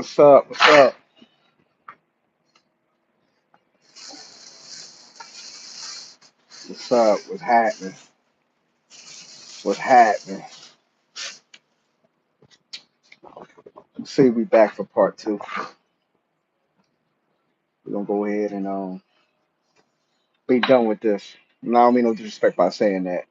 What's up? What's up? What's up? What's happening? What's happening? See, we back for part two. We're gonna go ahead and be done with this. No, I don't mean no disrespect by saying that.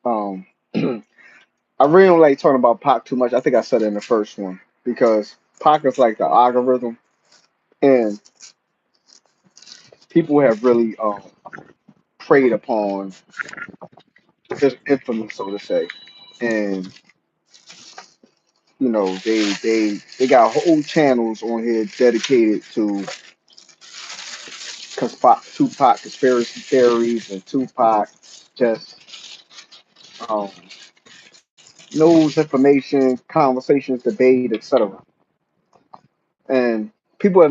Um, I really don't like talking about Pac too much. I think I said it in the first one because Pac is like the algorithm, and people have really preyed upon his infamy, so to say. And they got whole channels on here dedicated to Tupac conspiracy theories and Tupac just um, news, information, conversations, debate, etc. And people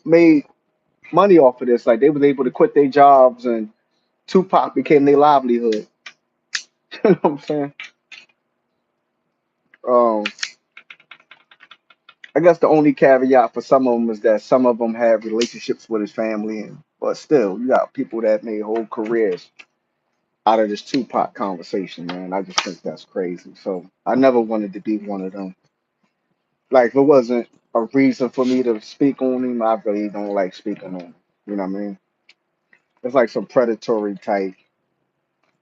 made money off of this. Like they was able to quit their jobs, and Tupac became their livelihood. You know what I'm saying? Um, I guess the only caveat for some of them is that some of them have relationships with his family, but still, you got people that made whole careers out of this Tupac conversation, man. I just think that's crazy. So I never wanted to be one of them. Like, if it wasn't a reason for me to speak on him, I really don't like speaking on him. You know what I mean? It's like some predatory type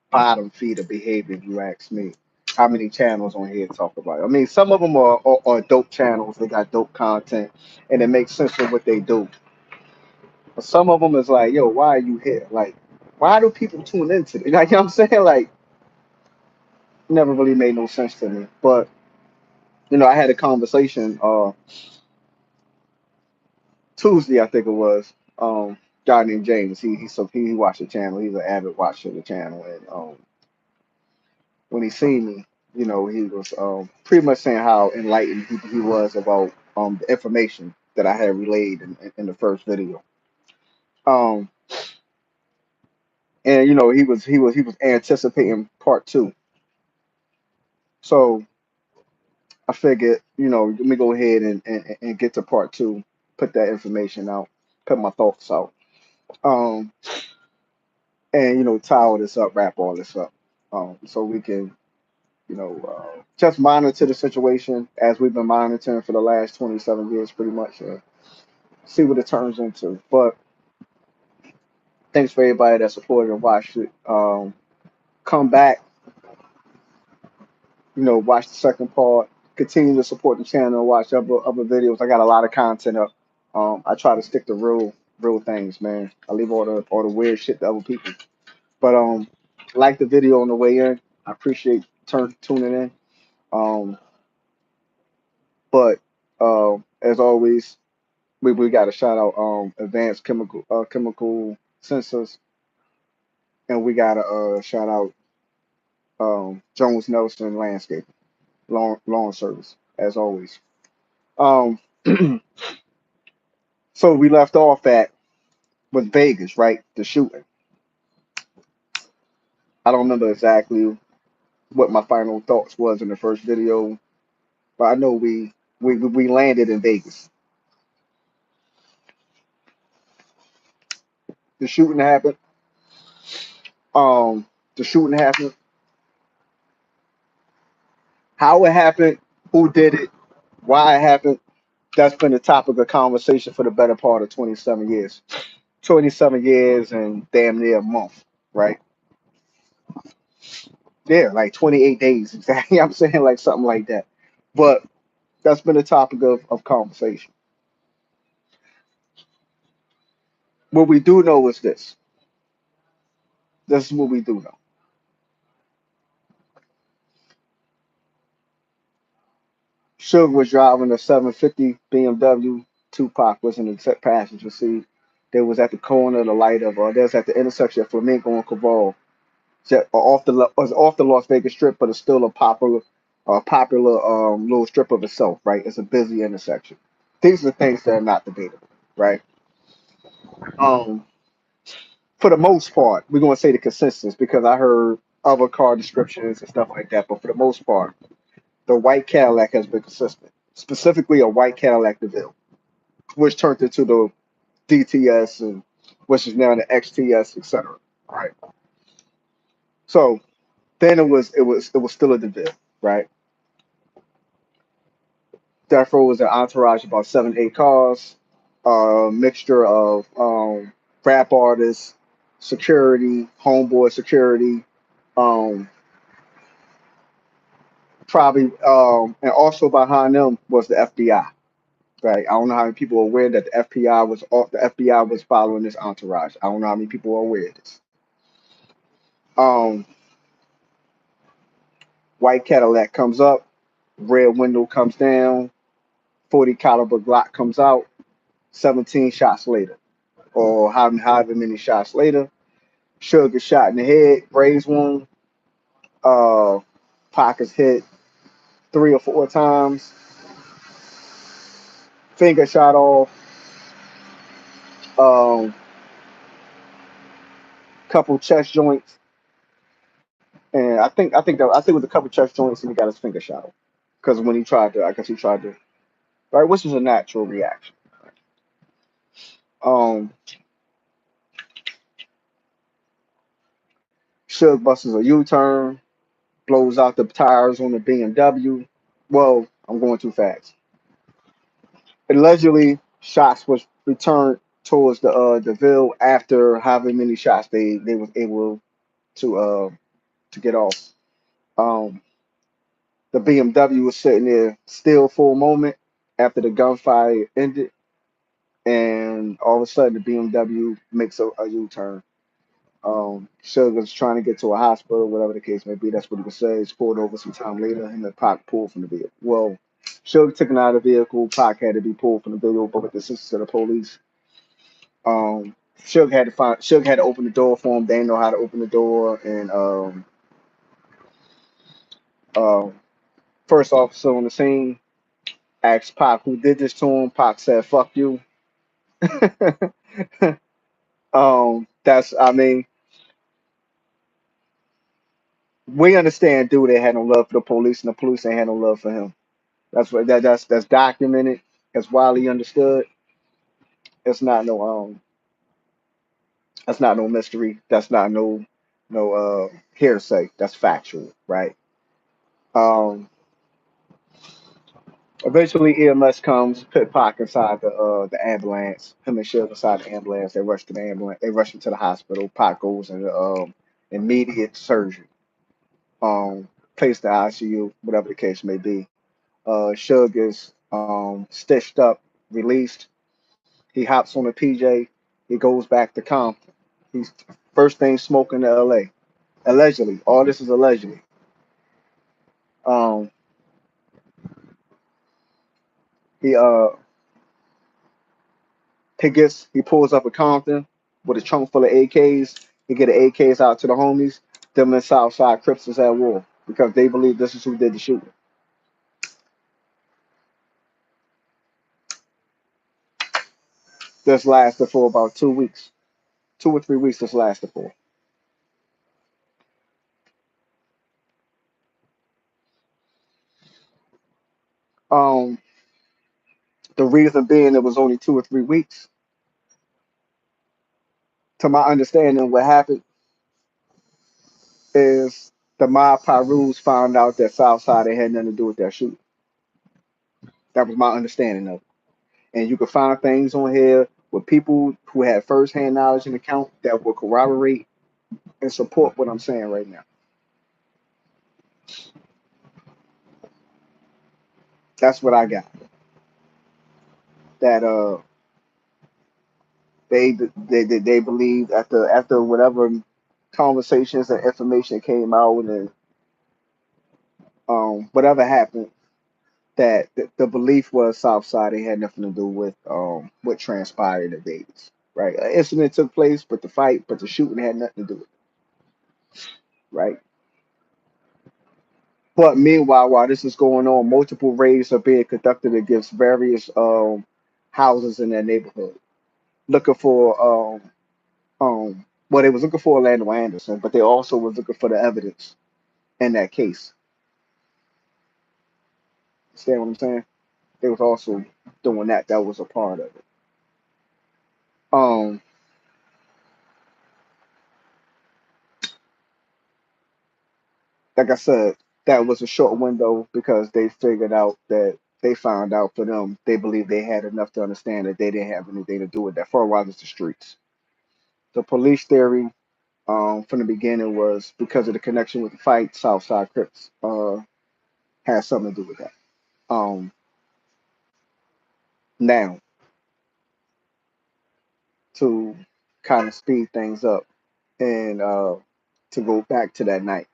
bottom feeder behavior, if you ask me. How many channels on here talk about it? I mean, some of them are dope channels. They got dope content, and it makes sense for what they do. But some of them is like, yo, why are you here? Like, why do people tune into it? Like, you know what I'm saying? Like, never really made no sense to me. But I had a conversation Tuesday, I think it was. Guy named James. He watched the channel. He's an avid watcher of the channel, and when he seen me, he was pretty much saying how enlightened he was about the information that I had relayed in the first video. Um, and he was anticipating part two. So I figured, let me go ahead and get to part two, put that information out, put my thoughts out. Um, and tie all this up, wrap all this up, so we can just monitor the situation as we've been monitoring for the last 27 years, pretty much, see what it turns into. But thanks for everybody that supported and watched it. Come back, watch the second part. Continue to support the channel, watch other videos. I got a lot of content up. I try to stick to real things, man. I leave all the weird shit to other people. But like the video on the way in. I appreciate tuning in. Um, but as always, we got to shout out advanced chemical sensors, and we got to shout out Jones Nelson Landscape lawn service as always. Um, so we left off at with Vegas, right? The shooting. I don't remember exactly what my final thoughts was in the first video, but I know we landed in Vegas. The shooting happened. Um, the shooting happened. How it happened, who did it, why it happened. That's been the topic of conversation for the better part of 27 years. 27 years and damn near a month, right? Yeah, like 28 days exactly. I'm saying like something like that. But that's been the topic of conversation. What we do know is this. This is what we do know. Suge was driving a 750 BMW. Tupac was in the passenger seat. They was at the corner of the light of, they was at the intersection of Flamenco and Caval. Was off the Las Vegas Strip, but it's still a popular little strip of itself, right? It's a busy intersection. These are the things that are not debatable, right? Um, for the most part, we're gonna say the consensus because I heard other car descriptions and stuff like that, but for the most part, the white Cadillac has been consistent. specifically a white Cadillac DeVille, which turned into the DTS and which is now the XTS, etc. All right. So then it was still a DeVille, right? Death Row was an entourage of about 7, 8 cars, mixture of rap artists, security, homeboy security, um, probably, and also behind them was the FBI. Right? I don't know how many people are aware that the FBI was following this entourage. I don't know how many people are aware of this. Um, White Cadillac comes up, rear window comes down, 40 caliber Glock comes out, 17 shots later, or however many shots later. Suge gets shot in the head, brains wound. Uh, Pac is hit 3 or 4 times, finger shot off, couple chest joints, and I think it was a couple chest joints, and he got his finger shot off. Because when he tried to, I guess he tried to, right, which is a natural reaction. Um, Suge busts a U-turn, blows out the tires on the BMW. Well, I'm going too fast. Allegedly, shots was returned towards the Ville after however many shots they was able to get off. Um, the BMW was sitting there still for a moment after the gunfire ended, and all of a sudden the BMW makes a U-turn. Suge was trying to get to a hospital, whatever the case may be. That's what he was saying. He's pulled over some time later, and the Pac pulled from the vehicle. Well, Suge took him out of the vehicle. Pac had to be pulled from the vehicle, but with the assistance of the police. Suge had to open the door for him. They didn't know how to open the door, and uh, first officer on the scene asked Pac who did this to him. Pac said, "Fuck you." That's I mean, we understand dude they had no love for the police, and the police ain't had no love for him. That's documented. It's widely understood. It's not no that's not no mystery. That's not no hearsay. That's factual, right? Um, Eventually EMS comes, put Pac inside the ambulance. Him and Shiv inside the ambulance. They rush to the ambulance. They rush him to the hospital. Pac goes into immediate surgery. Placed in the ICU, whatever the case may be. Suge is stitched up, released. He hops on a PJ. He goes back to Compton. He's first thing smoking to LA. Allegedly. All this is allegedly. Um, he uh he pulls up a Compton with a trunk full of AKs. He get the AKs out to the homies. Them and Southside Crips is at war because they believe this is who did the shooting. This lasted for about 2 weeks. 2 or 3 weeks this lasted for. Um, the reason being it was only 2 or 3 weeks. To my understanding, what happened is the mob Pyrus found out that Southside had nothing to do with that shooting. That was my understanding of it. And you can find things on here with people who had firsthand knowledge and account that will corroborate and support what I'm saying right now. That's what I got. That they believed after whatever conversations and information came out and whatever happened that the belief was Southside they had nothing to do with what transpired in the Vegas. Right, an incident took place, but the shooting had nothing to do with it. Right. But meanwhile, while this is going on, multiple raids are being conducted against various houses in that neighborhood, looking for they was looking for Orlando Anderson, but they also was looking for the evidence in that case. Understand what I'm saying? They was also doing that. That was a part of it. Um, like I said, that was a short window because they figured out that they found out for them, they believed they had enough to understand that they didn't have anything to do with that. For a while, it's the streets. The police theory from the beginning was because of the connection with the fight, Southside Crips had something to do with that. Um, Now, to kind of speed things up and to go back to that night,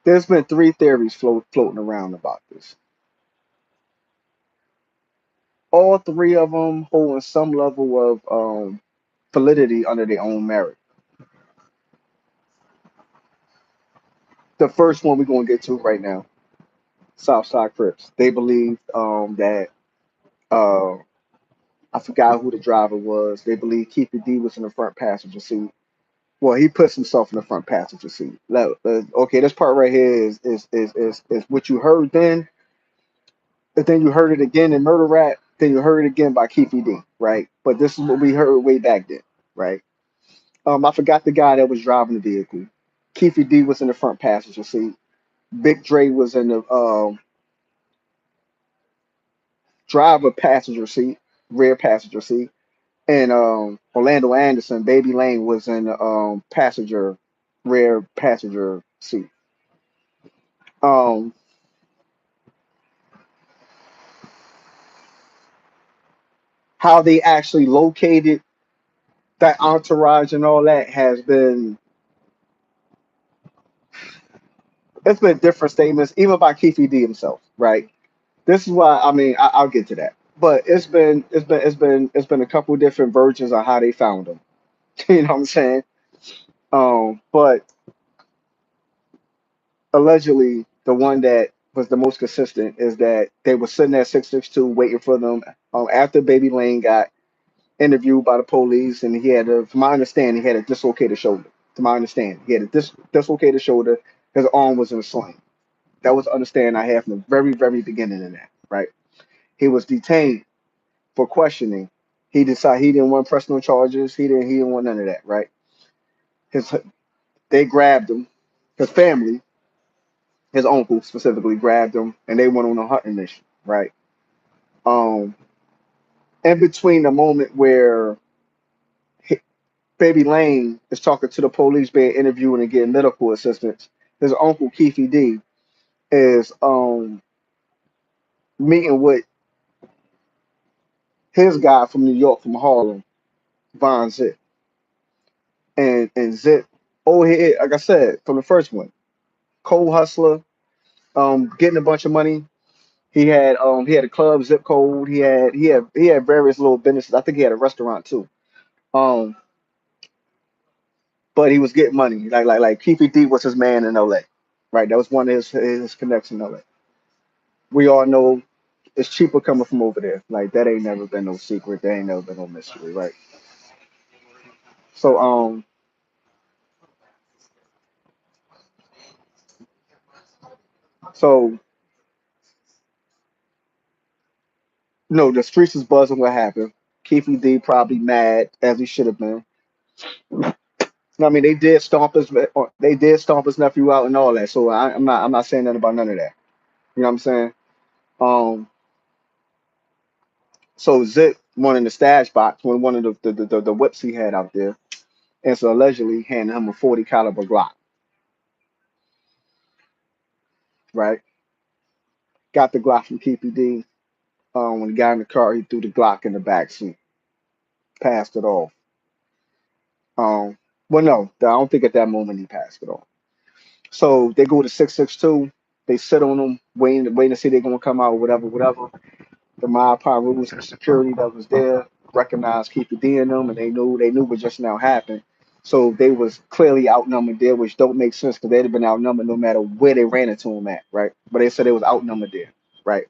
there's been three theories floating around about this. All three of them holding some level of validity under their own merit. The first one we're going to get to right now, Southside Crips. They believe that uh, I forgot who the driver was. They believe Keefe D was in the front passenger seat. Well, he puts himself in the front passenger seat. Okay, this part right here is what you heard then, but then you heard it again in Murder Rap. Then you heard it again by Keefe D, right? But this is what we heard way back then, right? I forgot the guy that was driving the vehicle. Keefe D was in the front passenger seat. Big Dre was in the driver passenger seat, rear passenger seat, and Orlando Anderson, Baby Lane was in the rear passenger seat. Um, how they actually located that entourage and all that has been it's been different statements, even by Keefe D himself, right? This is why I mean I'll get to that, but it's been a couple different versions of how they found him. You know what I'm saying? But allegedly, the one that was the most consistent is that they were sitting at 662 waiting for them after Baby Lane got interviewed by the police, and from my understanding, he had a dislocated shoulder. To my understanding, he had a dislocated shoulder. His arm was in a sling. That was the understanding I had from the very, very beginning of that. Right? He was detained for questioning. He decided he didn't want personal charges. He didn't want none of that. Right? His They grabbed him. His family, his uncle specifically, grabbed him, and they went on a hunting mission. Right? Um, in between the moment where Baby Lane is talking to the police, being interviewed and getting medical assistance. His uncle Keefe D is meeting with his guy from New York, from Harlem, Von Zip, and Zip. Oh, like I said from the first one, cold hustler, getting a bunch of money. He had a club, Zip Code. He had various little businesses. I think he had a restaurant too. Um, but he was getting money. Like Keefe D was his man in L.A. Right, that was one of his connections in L.A. We all know it's cheaper coming from over there. Like that ain't never been no secret. That ain't never been no mystery, right? So so no, the streets is buzzing what happened. Keefe D probably mad as he should have been. I mean, they did stomp his nephew out and all that. So I'm not saying nothing about none of that. You know what I'm saying? Um, so Zip won in the stash box when one of the whips he had out there, and so allegedly handed him a 40 caliber Glock. Right? Got the Glock from Keefe D. When he got in the car, he threw the Glock in the back seat, passed it off. Um, well, no, I don't think at that moment he passed it off. So they go to 662. They sit on them, waiting to see they're gonna come out, whatever, whatever. The mob rules and security that was there recognized Keeper D in them, and they knew what just now happened. So they was clearly outnumbered there, which don't make sense because they'd have been outnumbered no matter where they ran into him at, right? But they said they was outnumbered there, right?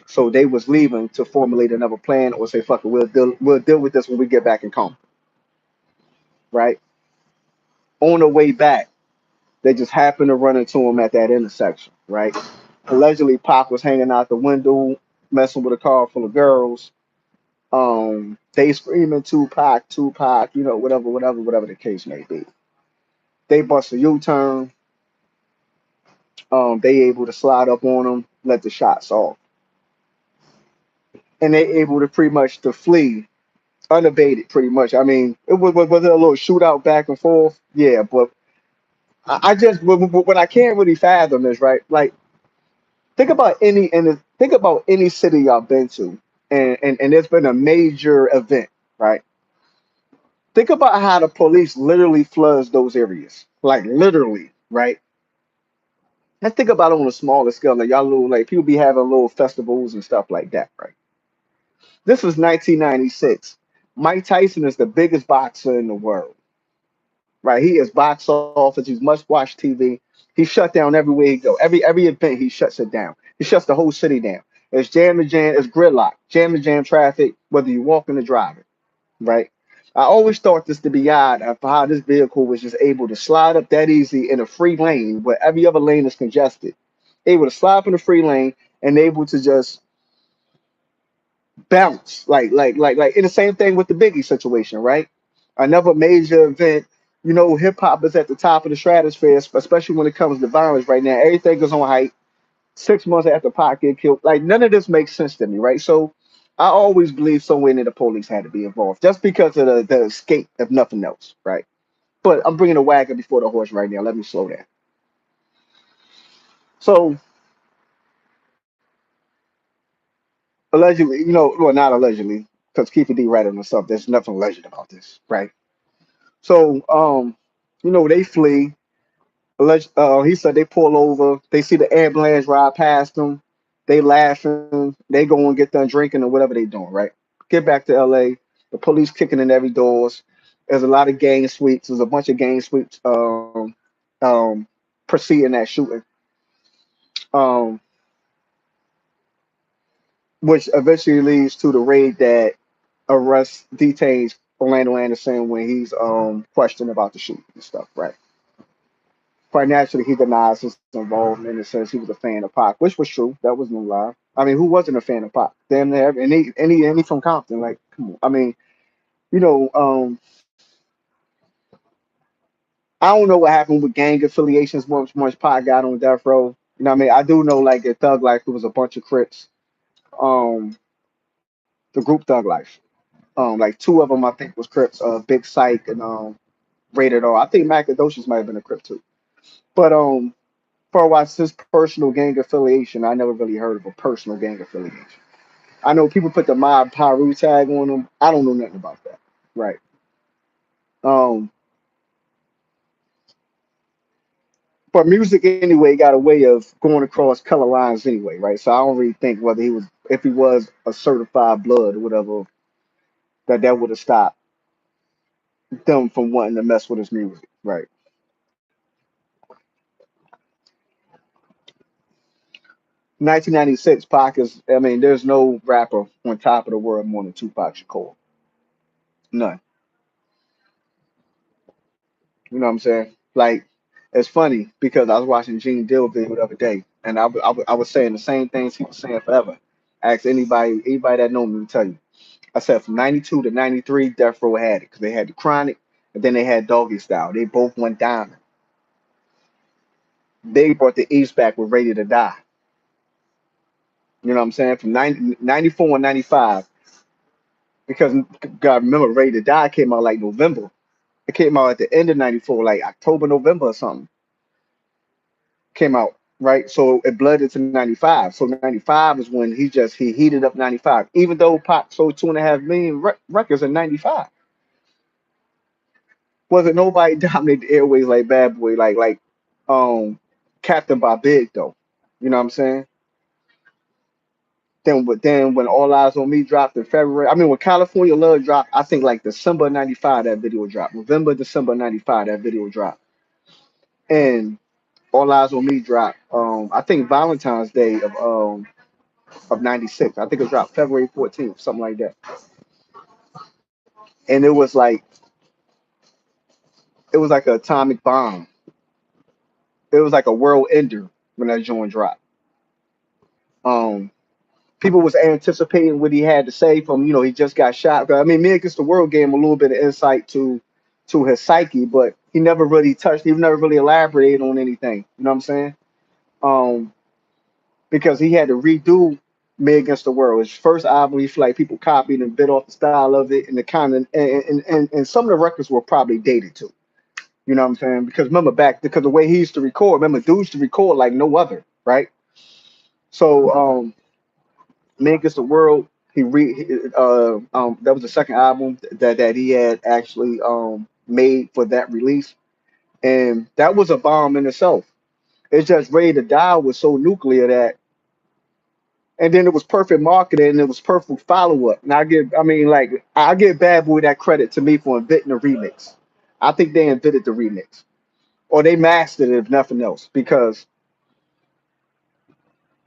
So they was leaving to formulate another plan or say, fuck it, we'll deal with this when we get back in calm, right? On the way back, they just happened to run into him at that intersection, right? Allegedly, Pac was hanging out the window, messing with a car full of girls. They screaming Tupac, Tupac, whatever, whatever, whatever the case may be. They bust a U-turn. They able to slide up on them, let the shots off, and they able to pretty much to flee unabated. Pretty much. I mean, was it a little shootout back and forth? Yeah, but I just what I can't really fathom is right. Like think about any city y'all been to, and there's been a major event, right? Think about how the police literally floods those areas, like literally, right? Let's think about it on a smaller scale. Like y'all little like people be having little festivals and stuff like that, right? This was 1996. Mike Tyson is the biggest boxer in the world, right? He is box office. He's must-watch TV. He shut down everywhere he go. Every event he shuts it down. He shuts the whole city down. It's jam to jam. It's gridlock. Jam to jam traffic. Whether you walking or driving, right? I always thought this to be odd of how this vehicle was just able to slide up that easy in a free lane where every other lane is congested. Able to slide up in the free lane and able to just bounce. Like and the same thing with the Biggie situation, right? Another major event, hip hop is at the top of the stratosphere, especially when it comes to violence right now. Everything is on hype. 6 months after Pac get killed, like none of this makes sense to me, right? So I always believe somewhere in the police had to be involved, just because of the escape, if nothing else, right? But I'm bringing the wagon before the horse right now. Let me slow down. So allegedly, well, not allegedly, because Keefe D ratted on stuff. There's nothing alleged about this, right? So, they flee. He said they pull over. They see the ambulance ride past them. They laughing. They go and get done drinking or whatever they doing, right? Get back to LA. The police kicking in every doors. There's a lot of gang sweeps. There's a bunch of gang sweeps um, preceding that shooting, um, which eventually leads to the raid that arrests, detains Orlando Anderson when he's questioned about the shooting and stuff, right? Quite naturally, he denies his involvement and says he was a fan of Pac, which was true. That was no lie. I mean, who wasn't a fan of Pac? Damn near any from Compton. Like, come on. I mean, you know, um, I don't know what happened with gang affiliations once Pac got on death row. You know what I mean? I do know like at Thug Life it was a bunch of Crips. Um, the group Thug Life. Like two of them I think was Crips, Big Psych and Rated R. I think Macadocious might have been a Crip too. But far as his personal gang affiliation, I never really heard of a personal gang affiliation. I know people put the Mob Piru tag on them. I don't know nothing about that. Right. Um, but music anyway got a way of going across color lines anyway, right? So I don't really think whether he was if he was a certified blood or whatever that would have stopped them from wanting to mess with his music. Right. 1996, Pac is. I mean, there's no rapper on top of the world more than Tupac Shakur. None. You know what I'm saying? Like, it's funny because I was watching Gene Deal video the other day, and I was saying the same things he was saying forever. Ask anybody that know me will tell you. I said from '92 to '93, Death Row had it because they had the Chronic, and then they had Doggy Style. They both went diamond. They brought the East back with Ready to Die. You know what I'm saying? From 94 and 95, because God remember Ready to Die came out like November. It came out at the end of '94, like October, November or something. Came out, right? So it bled into 95. So 95 is when he heated up 95. Even though Pop sold 2.5 million records in 95. Wasn't nobody dominate the airways like Bad Boy, like um Captain by Big though. You know what I'm saying? Then when All Eyes on Me dropped in February, I mean when California Love dropped, I think like December '95 that video dropped. November, December '95 that video dropped. And All Eyes on Me dropped. I think Valentine's Day of '96. I think it dropped February 14th, something like that. And it was like an atomic bomb. It was like a world ender when that joint dropped. Um, People was anticipating what he had to say from, he just got shot. I mean, Me Against the World gave him a little bit of insight to his psyche, but he never really touched, he never really elaborated on anything. You know what I'm saying? Um, because he had to redo Me Against the World. His first album, he feel like people copied and bit off the style of it, and the kind of and some of the records were probably dated too. You know what I'm saying? Because remember because the way he used to record, remember dudes used to record like no other, right? So Me Against the World, that was the second album that he had actually made for that release, and that was a bomb in itself. It's just Ready to Die was so nuclear that, and then it was perfect marketing and it was perfect follow up. And I give Bad Boy that credit to me for inventing the remix. I think they invented the remix, or they mastered it if nothing else, because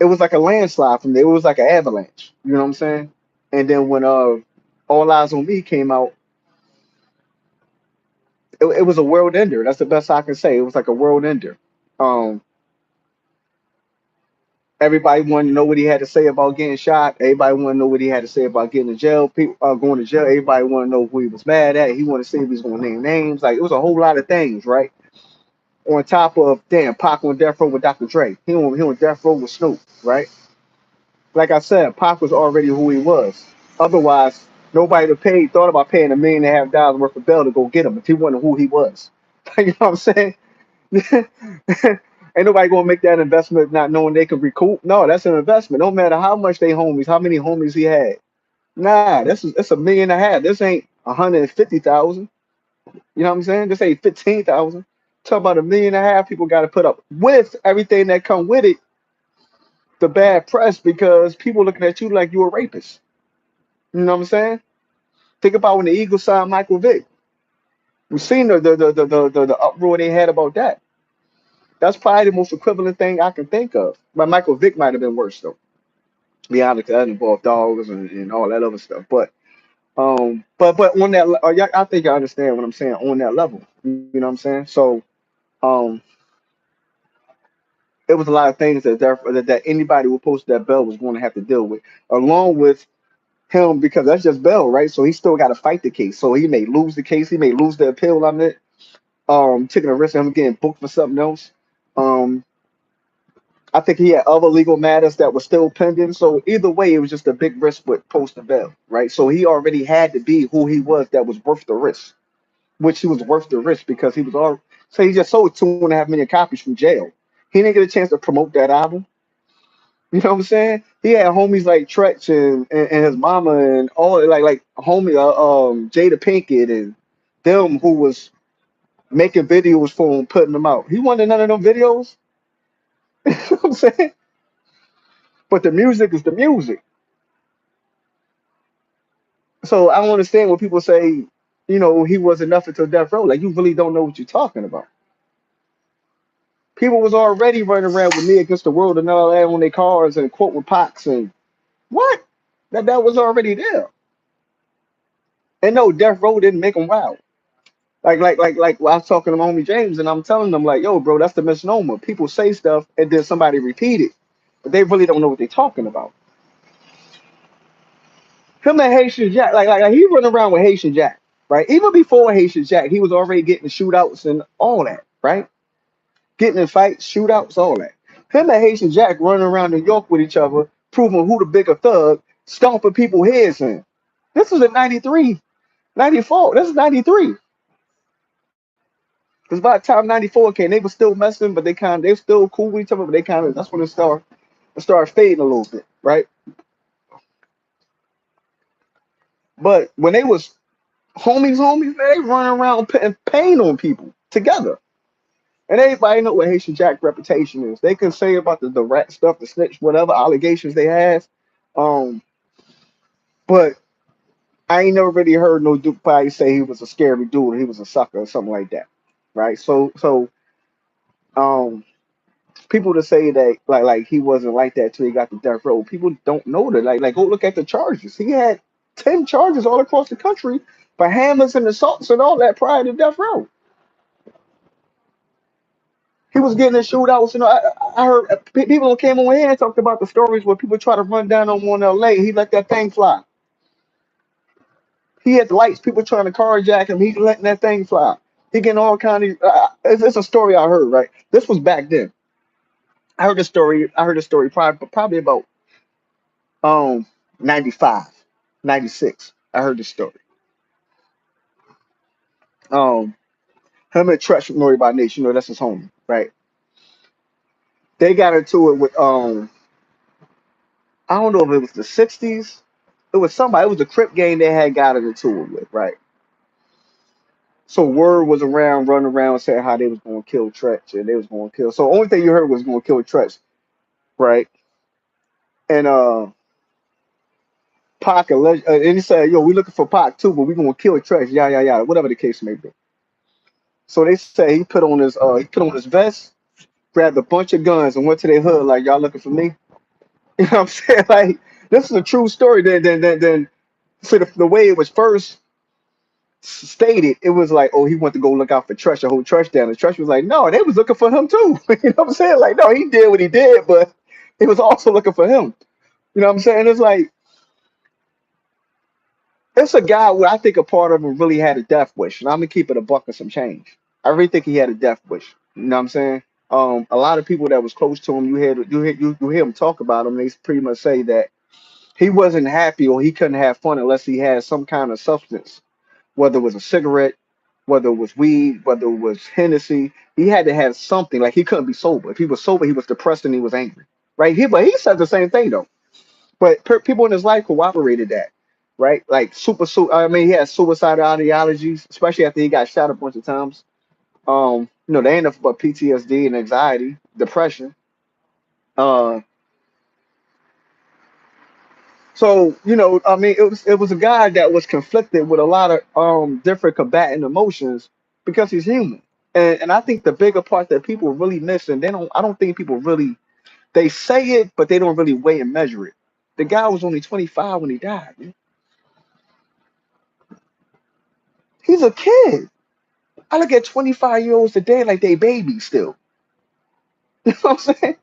it was like a landslide from there. It was like an avalanche. You know what I'm saying? And then when All Eyes on Me came out, it was a world ender. That's the best I can say. It was like a world ender. Um, Everybody wanted to know what he had to say about getting shot. Everybody wanted to know what he had to say about getting to jail. People going to jail. Everybody wanted to know who he was mad at. He wanted to see if he was going to name names. Like, it was a whole lot of things, right? On top of, damn, Pac on death row with Dr. Dre. He on death row with Snoop, right? Like I said, Pac was already who he was. Otherwise, nobody that paid thought about paying $1.5 million worth of bail to go get him if he wasn't who he was. You know what I'm saying? Ain't nobody gonna make that investment not knowing they can recoup. No, that's an investment. No matter how much they homies, how many homies he had. Nah, it's $1.5 million. This ain't 150,000. You know what I'm saying? This ain't 15,000. Talk about $1.5 million people got to put up with everything that come with it. The bad press because people looking at you like you a rapist. You know what I'm saying? Think about when the Eagles signed Michael Vick. We've seen the uproar they had about that. That's probably the most equivalent thing I can think of. But Michael Vick might have been worse though. Be honest, that involved dogs and all that other stuff. But on that, yeah, I think I understand what I'm saying on that level. You know what I'm saying? So um, it was a lot of things that anybody who posted that bell was going to have to deal with, along with him, because that's just Bell, right? So he still got to fight the case. So he may lose the case, he may lose the appeal on it. Taking a risk of him getting booked for something else. Um, I think he had other legal matters that were still pending. So either way, it was just a big risk with posting Bell, right? So he already had to be who he was that was worth the risk, which he was worth the risk because he was all. So he just sold 2.5 million copies from jail. He didn't get a chance to promote that album. You know what I'm saying? He had homies like Tretch and his mama and all like homie Jada Pinkett and them who was making videos for him, putting them out. He wanted none of them videos. You know what I'm saying? But the music is the music. So I don't understand when people say, he wasn't nothing till death row. Like, you really don't know what you're talking about. People was already running around with Me Against the World and all that on their cars and quote with Pox and what? That was already there. And no, death row didn't make them wild. When I was talking to my homie James and I'm telling them like, yo, bro, that's the misnomer. People say stuff and then somebody repeat it, but they really don't know what they're talking about. Him and Haitian Jack, like he run around with Haitian Jack, right? Even before Haitian Jack, he was already getting shootouts and all that, right? Getting in fights, shootouts, all that. Him and Haitian Jack running around New York with each other, proving who the bigger thug, stomping people's heads in. This was in 93, 94. This is 93. Because by the time 94 came, they were still messing, but they were still cool with each other, but that's when it started fading a little bit, right? But when they was homies, they running around putting pain on people together. And everybody know what Haitian Jack reputation is. They can say about the rat stuff, the snitch, whatever allegations they have. Um, but I ain't never really heard no Duke probably say he was a scary dude or he was a sucker or something like that. Right? So um people to say that like he wasn't like that till he got to death row. People don't know that. Like go look at the charges. He had 10 charges all across the country for hammers and assaults and all that prior to death row. He was getting in shootouts. I heard people came on here and talked about the stories where people try to run down on him in L.A. He let that thing fly. He had the lights. People trying to carjack him. He's letting that thing fly. He getting all kind of. It's a story I heard. Right. This was back then. I heard the story. I heard the story probably about um 95, 96. I heard the story. Um, him and Tresh from Nori by Nation. That's his homie. Right. They got into it with I don't know if it was the '60s. It was somebody. It was a Crip gang they had got into it with. Right. So word was around, running around saying how they was going to kill Tretch and they was going to kill. So only thing you heard was going to kill Tretch, right? And and he said, "Yo, we looking for Pac too, but we going to kill Tretch, yeah, yeah, yeah, whatever the case may be." So they say he put on his vest, grabbed a bunch of guns, and went to their hood like, "Y'all looking for me?" You know what I'm saying? Like this is a true story. Then for the way it was first stated, it was like, oh, he went to go look out for Trush, the whole Trush down. And Trush was like, no, they was looking for him too. You know what I'm saying? Like, no, he did what he did, but he was also looking for him. You know what I'm saying? It's like it's a guy where I think a part of him really had a death wish, and I'm gonna keep it a buck and some change. I really think he had a death wish. You know what I'm saying? A lot of people that was close to him, you hear him talk about him. They pretty much say that he wasn't happy or he couldn't have fun unless he had some kind of substance, whether it was a cigarette, whether it was weed, whether it was Hennessy. He had to have something. Like he couldn't be sober. If he was sober, he was depressed and he was angry. Right? But he said the same thing though. But people in his life corroborated that. Right? Like I mean, he had suicidal ideologies, especially after he got shot a bunch of times. They ain't nothing but PTSD and anxiety, depression. Uh, I mean, it was a guy that was conflicted with a lot of different combating emotions because he's human. And I think the bigger part that people really miss, and I don't think people really, they say it, but they don't really weigh and measure it. The guy was only 25 when he died. Man. He's a kid. I look at 25-year-olds today like they babies still. You know what I'm saying?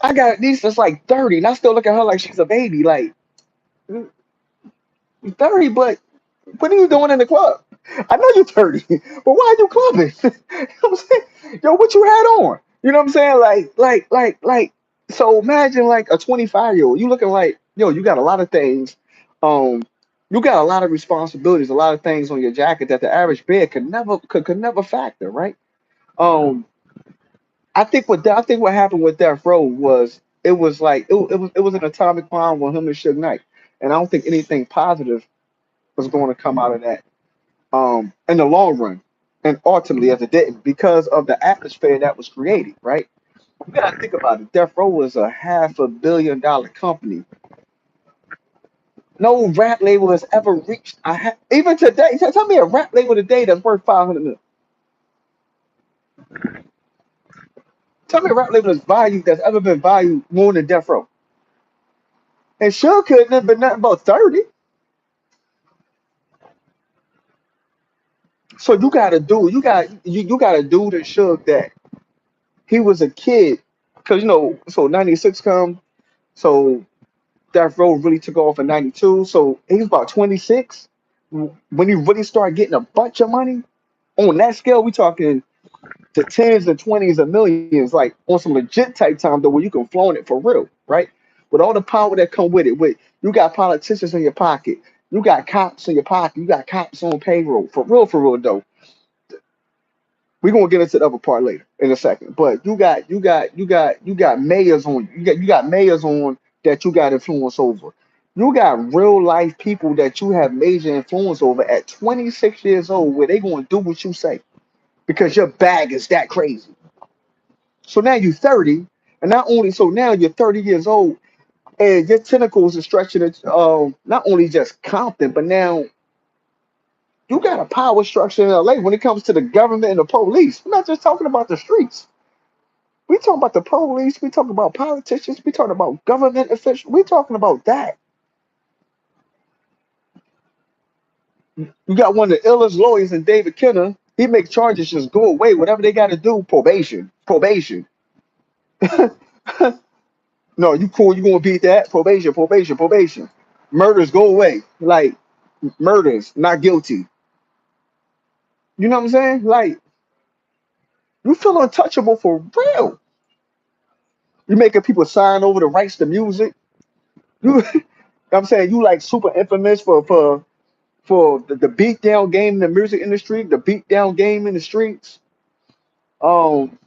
I got these that's like 30, and I still look at her like she's a baby. Like, "Mm, you're 30, but what are you doing in the club? I know you're 30, but why are you clubbing? You know what I'm saying? Yo, what you had on? You know what I'm saying? So imagine like a 25-year-old. You looking like, yo, you got a lot of things. Um, you got a lot of responsibilities, a lot of things on your jacket that the average bear could never factor, right? Um, I think what happened with Death Row was it was like it was an atomic bomb with him and Suge Knight, and I don't think anything positive was going to come out of that in the long run, and ultimately as it didn't because of the atmosphere that was created. Right? You gotta think about it. Death Row was a $500 million company. No rap label has ever reached. Even today. Tell me a rap label today that's worth 500 million. Tell me a rap label that's ever been valued more than Death Row. And sure couldn't have been nothing but 30. So you gotta do the Suge that he was a kid. Cause so 96 come, so Death Row really took off in 92. So he was about 26 when he really started getting a bunch of money. On that scale, we talking the tens and twenties of millions, like on some legit type time though, where you can flown it for real, right? With all the power that come with it, with you got politicians in your pocket, you got cops in your pocket, you got cops on payroll, for real though. We're gonna get into the other part later in a second. But you got mayors on you got mayors on that you got influence over. You got real life people that you have major influence over at 26 years old where they gonna do what you say because your bag is that crazy. So now you're 30, and not only so now you're 30 years old and your tentacles are stretching it not only just Compton, but now you got a power structure in LA when it comes to the government and the police. We're not just talking about the streets. We talking about the police. We talking about politicians. We talking about government officials. We talking about that. You got one of the illest lawyers in David Kenner. He make charges just go away. Whatever they got to do, probation, probation. No, you cool. You gonna beat that? Probation, probation, probation. Murders go away. Like murders, not guilty. You know what I'm saying? Like you feel untouchable for real. You making people sign over the rights to music. You, I'm saying you like super infamous for the beat down game in the music industry, the beat down game in the streets. Um,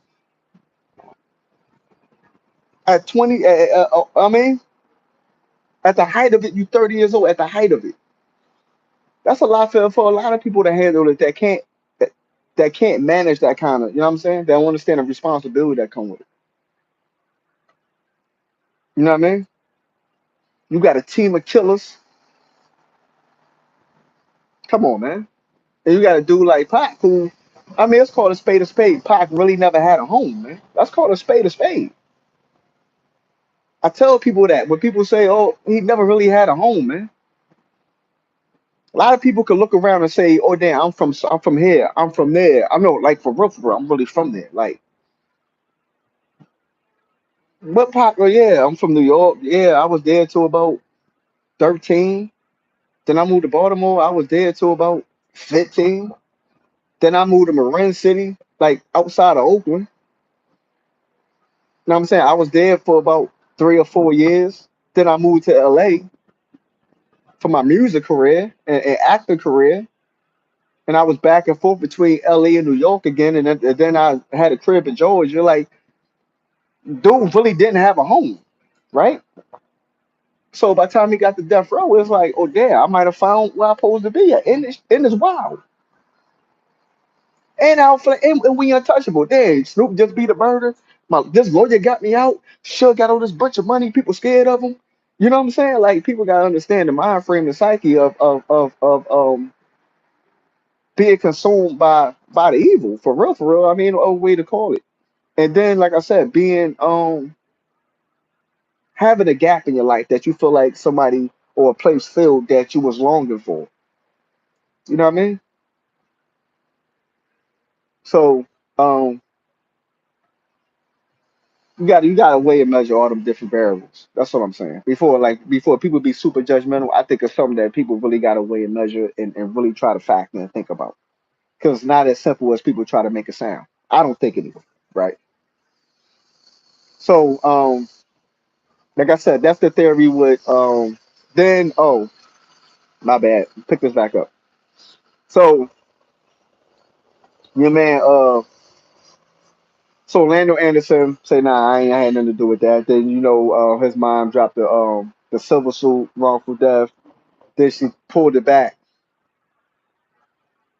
at 20, I mean, at the height of it, you 30 years old. At the height of it, that's a lot for a lot of people to handle it that, that can't manage that kind of. You know what I'm saying? They don't understand the responsibility that come with it. You know what I mean? You got a team of killers. Come on, man. And you got a dude like Pac who, I mean, it's called a spade a spade. Pac really never had a home, man. That's called a spade a spade. I tell people that when people say, "Oh, he never really had a home," man. A lot of people can look around and say, "Oh, damn, I'm from here, I'm from there." I'm not like for real, I'm really from there. Like, what Pac? Oh, yeah, I'm from New York. Yeah, I was there till about 13. Then I moved to Baltimore. I was there till about 15. Then I moved to Marin City, like outside of Oakland. You know what I'm saying? I was there for about 3 or 4 years. Then I moved to LA for my music career and acting career. And I was back and forth between LA and New York again. And then I had a crib in Georgia. Like, dude really didn't have a home, right? So by the time he got to death row, it's like, oh, damn, I might have found where I'm supposed to be at in this wild. And we untouchable. Dang, Snoop just beat a murder. This lawyer got me out. Sure got all this bunch of money. People scared of him. You know what I'm saying? Like people gotta understand the mind frame, the psyche of being consumed by the evil. For real, for real. I mean, a way to call it. And then, like I said, being having a gap in your life that you feel like somebody or a place filled that you was longing for. You know what I mean? So um you got to weigh and measure all them different variables. That's what I'm saying. Before people be super judgmental, I think it's something that people really got to weigh and measure and really try to factor and think about. Because it's not as simple as people try to make it sound. I don't think it is, right? So like I said, that's the theory with then oh my bad. Pick this back up. So your man so Lando Anderson say nah I had nothing to do with that. Then his mom dropped the civil suit wrongful death. Then she pulled it back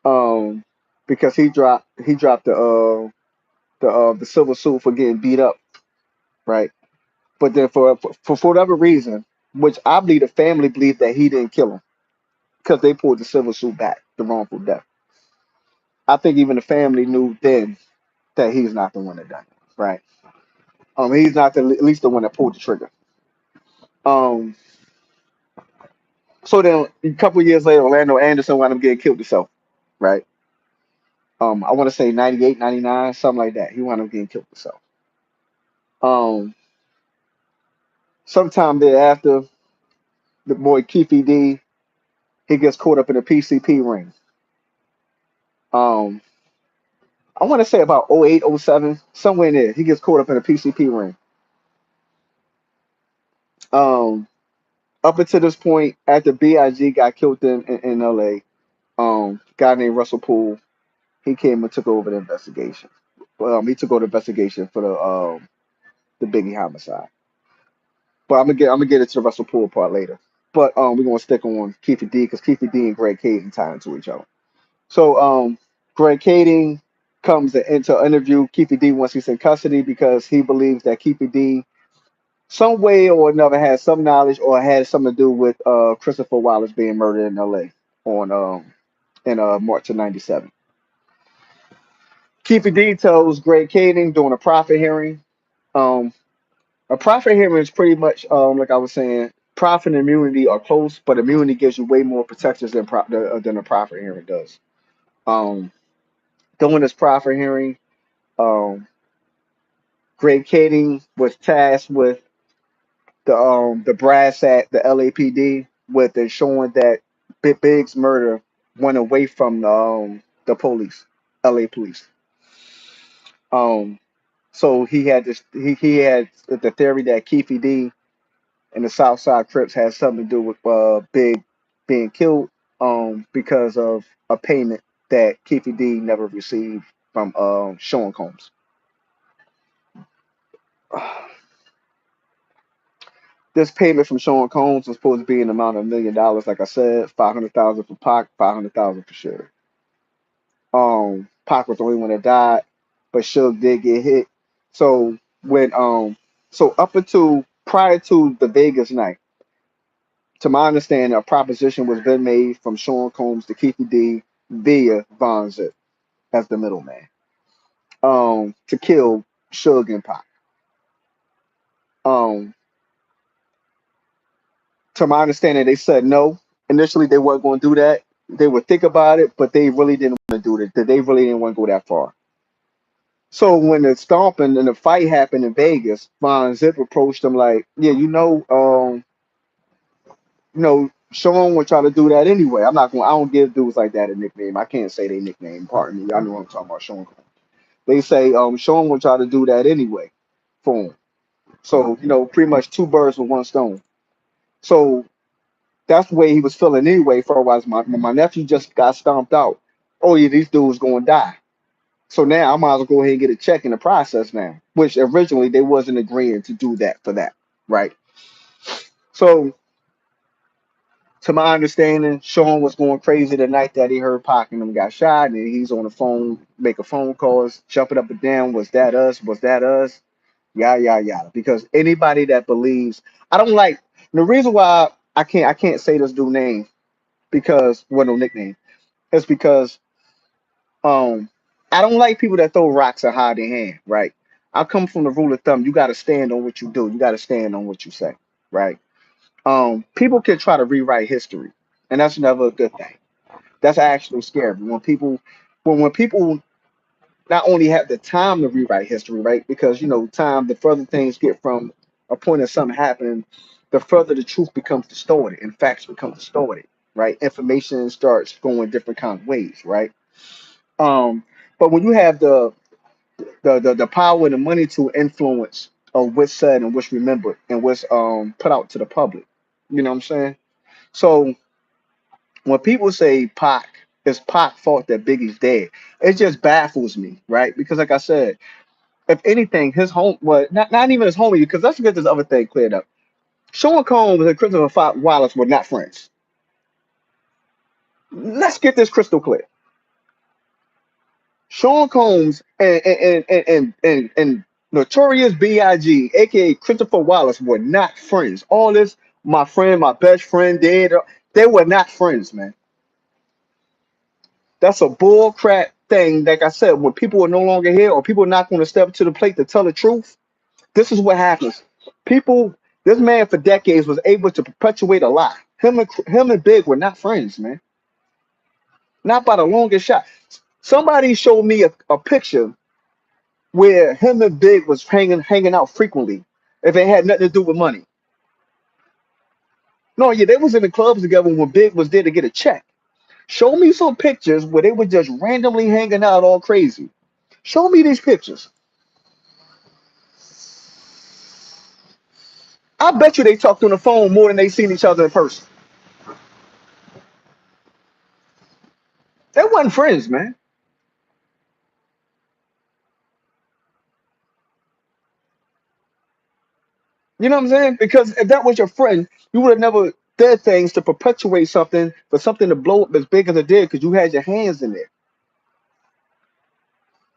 um because he dropped the civil suit for getting beat up, right? But then for whatever reason, which I believe the family believed that he didn't kill him because they pulled the civil suit back, the wrongful death. I think even the family knew then that he's not the one that done it, right? He's not at least the one that pulled the trigger. Um, so then a couple years later, Orlando Anderson wound up getting killed himself, right? I want to say 98, 99, something like that. He wound up getting killed himself. Um, sometime thereafter, the boy Keefe D, he gets caught up in a PCP ring. Um, I want to say about '08, '07, somewhere in there. He gets caught up in a PCP ring. Um, up until this point, after Big got killed in LA, guy named Russell Poole, he came and took over the investigation. He took over the investigation for the Biggie homicide. But I'm gonna get into the Russell Poole part later. But we're gonna stick on Keefe D because Keefe D and Greg Caden tie into each other. So Greg Kading comes into an interview Keefe D once he's in custody because he believes that Keefe D some way or another had some knowledge or had something to do with Christopher Wallace being murdered in L.A. on in March of '97. Keefe D tells Greg Kading during a profit hearing. Um, a profit hearing is pretty much like I was saying. Profit and immunity are close, but immunity gives you way more protections than a profit hearing does. Um, During this proffer hearing, um, Greg Kading was tasked with the brass at the LAPD with ensuring that Big's murder went away from the police, LA police. Um, so he had the theory that Keefe D and the Southside Crips had something to do with Big being killed because of a payment that Keefe D never received from Sean Combs. This payment from Sean Combs was supposed to be an amount of $1 million, like I said, 500,000 for Pac, 500,000 for Suge. Pac was the only one that died, but Suge did get hit. So when so up until prior to the Vegas night, to my understanding, a proposition was been made from Sean Combs to Keefe D via Von Zip as the middleman, to kill Suge and Pac. Um, to my understanding, they said no. Initially, they weren't going to do that. They would think about it, but they really didn't want to do it. They really didn't want to go that far. So when the stomping and the fight happened in Vegas, Von Zip approached them like, "Yeah, Sean would try to do that anyway. I'm not going. I don't give dudes like that a nickname. I can't say they nickname. Pardon me. I know what I'm talking about. Sean. They say Sean would try to do that anyway for him. So pretty much two birds with one stone. So that's the way he was feeling anyway. For a while, my nephew just got stomped out. Oh yeah, these dudes gonna die. So now I might as well go ahead and get a check in the process now. Which originally they wasn't agreeing to do that for that, right? So to my understanding, Sean was going crazy the night that he heard Pac and them got shot, and he's on the phone making phone calls, jumping up and down. Was that us? Was that us? Yada yada yada. Because anybody that believes, I don't like the reason why I can't say this dude name because no nickname. It's because um I don't like people that throw rocks and hide their hand. Right. I come from the rule of thumb. You got to stand on what you do. You got to stand on what you say. Right. People can try to rewrite history, and that's never a good thing. That's actually scary when people not only have the time to rewrite history, right? Because time, the further things get from a point of something happening, the further the truth becomes distorted and facts become distorted, right? Information starts going different kind of ways, right? Um, but when you have the power and the money to influence of what's said and what's remembered and what's put out to the public, you know what I'm saying? So when people say Pac, it's Pac fault that Biggie's dead. It just baffles me, right? Because like I said, if anything, his home, well, not even his homie, because let's get this other thing cleared up. Sean Combs and Christopher Wallace were not friends. Let's get this crystal clear. Sean Combs and Notorious B.I.G., aka Christopher Wallace, were not friends. All this, my friend, my best friend, dead. They were not friends, man. That's a bull crap thing. Like I said, when people are no longer here or people are not going to step to the plate to tell the truth, this is what happens. People, this man for decades was able to perpetuate a lie. Him and Big were not friends, man. Not by the longest shot. Somebody showed me a picture where him and Big was hanging out frequently. If it had nothing to do with money. No, yeah, they was in the clubs together when Big was there to get a check. Show me some pictures where they were just randomly hanging out all crazy. Show me these pictures. I bet you they talked on the phone more than they seen each other in person. They wasn't friends, man. You know what I'm saying? Because if that was your friend, you would have never did things to perpetuate something for something to blow up as big as it did because you had your hands in it.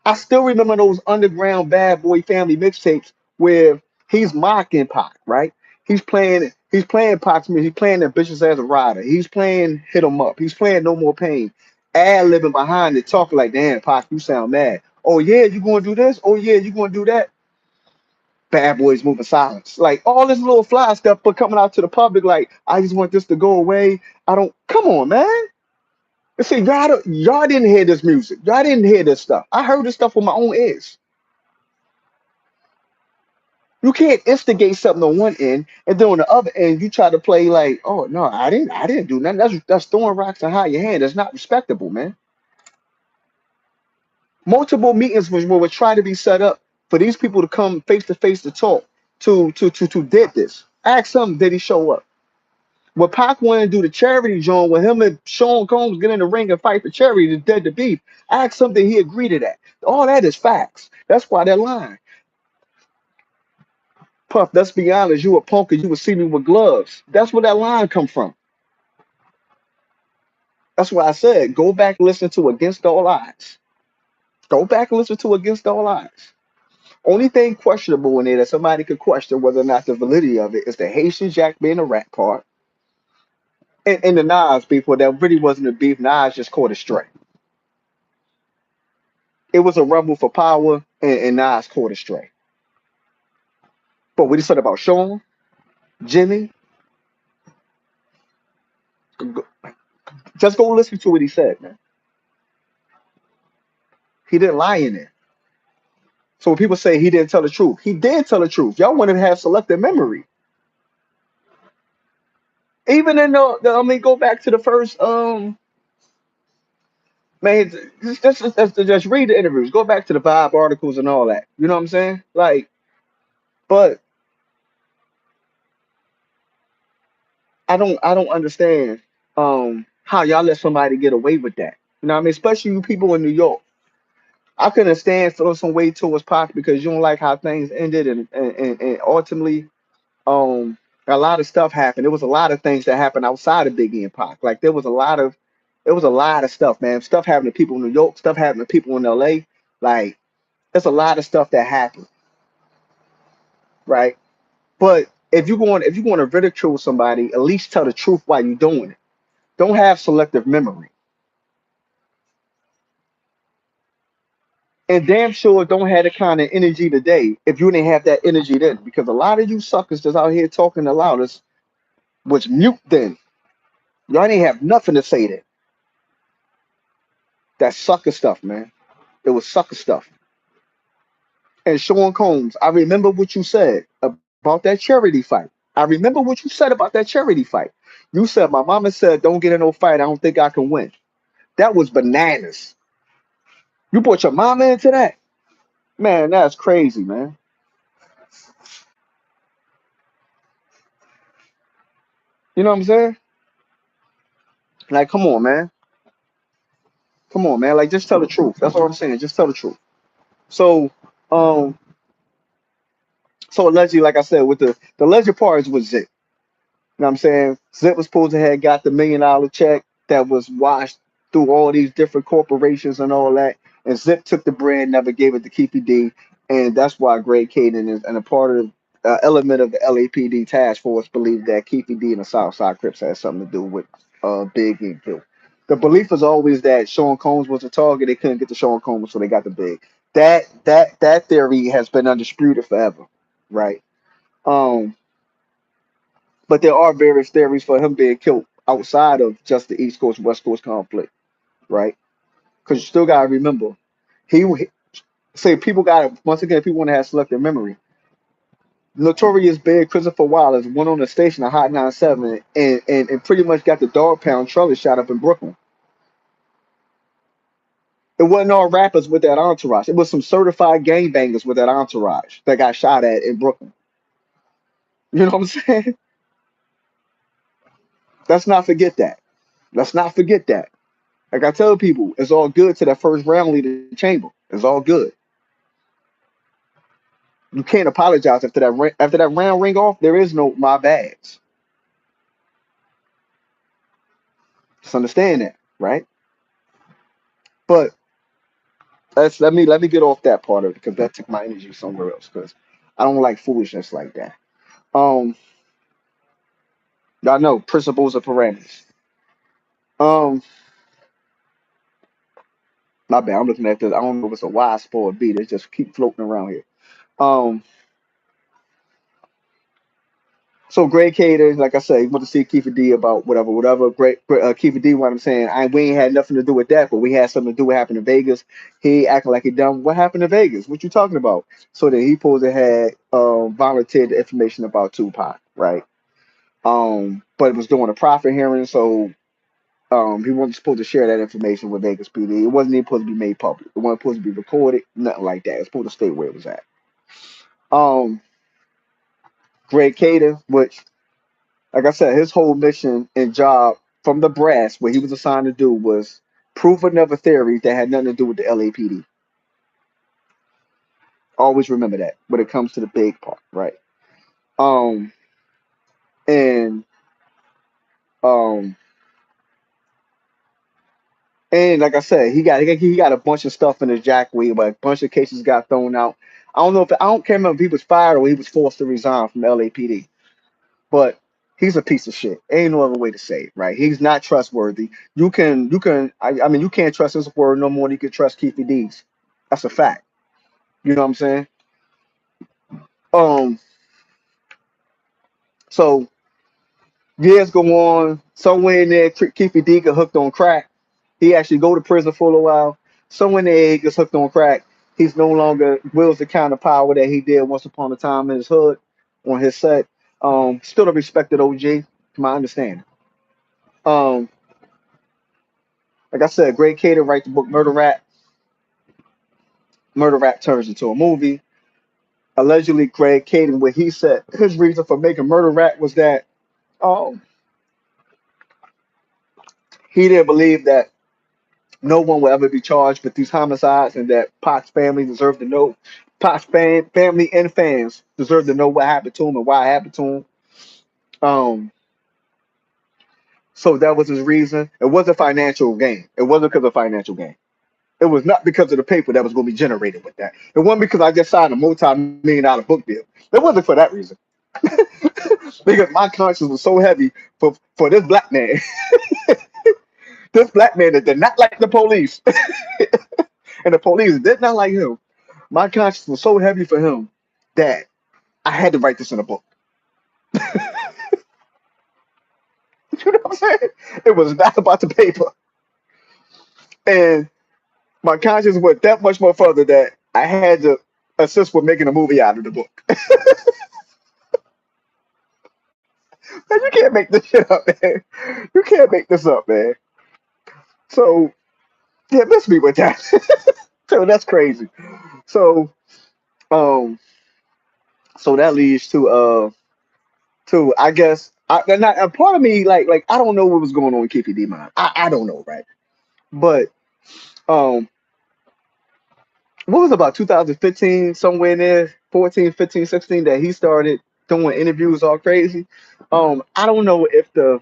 I still remember those underground bad boy family mixtapes where he's mocking Pac, right? He's playing Pac's music, he's playing Ambitious as a Rider, he's playing Hit 'em Up, he's playing No More Pain, ad libbing behind it, talking like, damn, Pac, you sound mad. Oh yeah, you gonna do this? Oh yeah, you gonna do that? Bad boys moving silence. Like all this little fly stuff, but coming out to the public, like, I just want this to go away. I don't come on, man. See, y'all didn't hear this music. Y'all didn't hear this stuff. I heard this stuff with my own ears. You can't instigate something on one end and then on the other end you try to play like, oh no, I didn't do nothing. That's throwing rocks and hide your hand. That's not respectable, man. Multiple meetings were trying to be set up for these people to come face to face to talk to did this. Ask him, did he show up? When Pac wanted to do the charity joint with him and Sean Combs get in the ring and fight for charity to dead the beef, ask him did he agree to that. All that is facts. That's why they're lying. Puff, let's be honest, you a punk and you would see me with gloves. That's where that line come from. That's why I said go back and listen to Against All Odds. Go back and listen to Against All Odds. Only thing questionable in there that somebody could question whether or not the validity of it is the Haitian Jack being a rat part and the Nas beef, where that really wasn't a beef. Nas just caught a stray. It was a rumble for power and Nas caught a stray. But what he said about Sean, Jimmy, just go listen to what he said, man. He didn't lie in it. So when people say he didn't tell the truth, he did tell the truth. Y'all want to have selective memory. Even in I mean, go back to the first man, just read the interviews. Go back to the Vibe articles and all that. You know what I'm saying? Like, but I don't understand how y'all let somebody get away with that. You know what I mean? Especially you people in New York. I couldn't stand feeling some way towards Pac because you don't like how things ended and ultimately um a lot of stuff happened. There was a lot of things that happened outside of Biggie and Pac. Like there was a lot of stuff, man. Stuff happened to people in New York, stuff happened to people in LA. Like there's a lot of stuff that happened, right? But if you're going to ridicule somebody, at least tell the truth while you're doing it. Don't have selective memory. And damn sure don't have the kind of energy today if you didn't have that energy then. Because a lot of you suckers that's out here talking the loudest was mute then. Y'all didn't have nothing to say then. That sucker stuff, man. It was sucker stuff. And Sean Combs, I remember what you said about that charity fight. I remember what you said about that charity fight. You said my mama said don't get in no fight. I don't think I can win. That was bananas. You brought your mama into that? Man, that's crazy, man. You know what I'm saying? Like, come on, man. Come on, man. Like, just tell the truth. That's all I'm saying. Just tell the truth. So, um, so allegedly, like I said, with the alleged parts was Zip. You know what I'm saying? Zip was supposed to have got the $1 million check that was washed through all these different corporations and all that. And Zip took the brand, never gave it to Keefe D. And that's why Greg Caden is and a part of element of the LAPD task force believed that Keefe D and the Southside Crips had something to do with Big and Kill. The belief was always that Sean Combs was a target. They couldn't get to Sean Combs, so they got the Big. That theory has been undisputed forever, right? Um, but there are various theories for him being killed outside of just the East Coast West Coast conflict, right? Because you still gotta remember, he say people got once again people want to have selective memory. Notorious Big Christopher Wallace went on the station at Hot 97 and pretty much got the dog pound Charlie shot up in Brooklyn. It wasn't all rappers with that entourage. It was some certified gangbangers with that entourage that got shot at in Brooklyn. You know what I'm saying? Let's not forget that. Let's not forget that. Like I tell people, it's all good to that first round lead the chamber. It's all good. You can't apologize after after that round ring off. There is no my bads. Just understand that, right? But let me get off that part of it because that took my energy somewhere else. Because I don't like foolishness like that. Um, y'all know principles of parameters. Um, my bad. I'm looking at this. I don't know if it's a Y sport or B. They just keep floating around here. Um, So Greg Cater, like I said, he went to see Keefe D about whatever, whatever. Keefe D, what I'm saying, we ain't had nothing to do with that, but we had something to do with what happened in Vegas. He acting like he done what happened in Vegas. What you talking about? So then he supposed to had volunteered the information about Tupac, right? But it was during a profit hearing, so he wasn't supposed to share that information with Vegas PD. It wasn't even supposed to be made public. It wasn't supposed to be recorded, nothing like that. It's supposed to stay where it was at. Um, Greg Cater, which, like I said, his whole mission and job from the brass, what he was assigned to do was prove another theory that had nothing to do with the LAPD. Always remember that when it comes to the big part, right? Um, and um, and like I said, he got a bunch of stuff in his jack wheel, but a bunch of cases got thrown out. I don't care remember if he was fired or he was forced to resign from LAPD. But he's a piece of shit. Ain't no other way to say it, right? He's not trustworthy. I mean, you can't trust his word no more than you can trust Keefe D's. That's a fact. You know what I'm saying? Um, so years go on. Somewhere in there, Keefe D got hooked on crack. He actually go to prison for a little while. Somewhere in there, he gets hooked on crack. He's no longer wields the kind of power that he did once upon a time in his hood, on his set. Still a respected OG, to my understanding. Um, like I said, Greg Cater write the book Murder Rap. Murder Rap turns into a movie. Allegedly, Greg Caden, what he said, his reason for making Murder Rap was that um, he didn't believe that no one will ever be charged with these homicides and that Pac's family deserved to know. Family and fans deserve to know what happened to him and why it happened to him. Um, so that was his reason. It wasn't financial gain. It wasn't because of financial gain. It was not because of the paper that was going to be generated with that. It wasn't because I just signed a multi-million-dollar book deal. It wasn't for that reason. Because my conscience was so heavy for this black man, this black man that did not like the police, and the police did not like him. My conscience was so heavy for him that I had to write this in a book. You know what I'm saying? It was not about the paper, and my conscience went that much more further that I had to assist with making a movie out of the book. Man, you can't make this shit up, man. You can't make this up, man. So yeah, miss me with that. So that's crazy. So um, so that leads to I guess and a part of me like I don't know what was going on in Keefe D mind. I don't know, right? But um, what was about 2015 somewhere in there, 14, 15, 16 that he started doing interviews all crazy. I don't know if the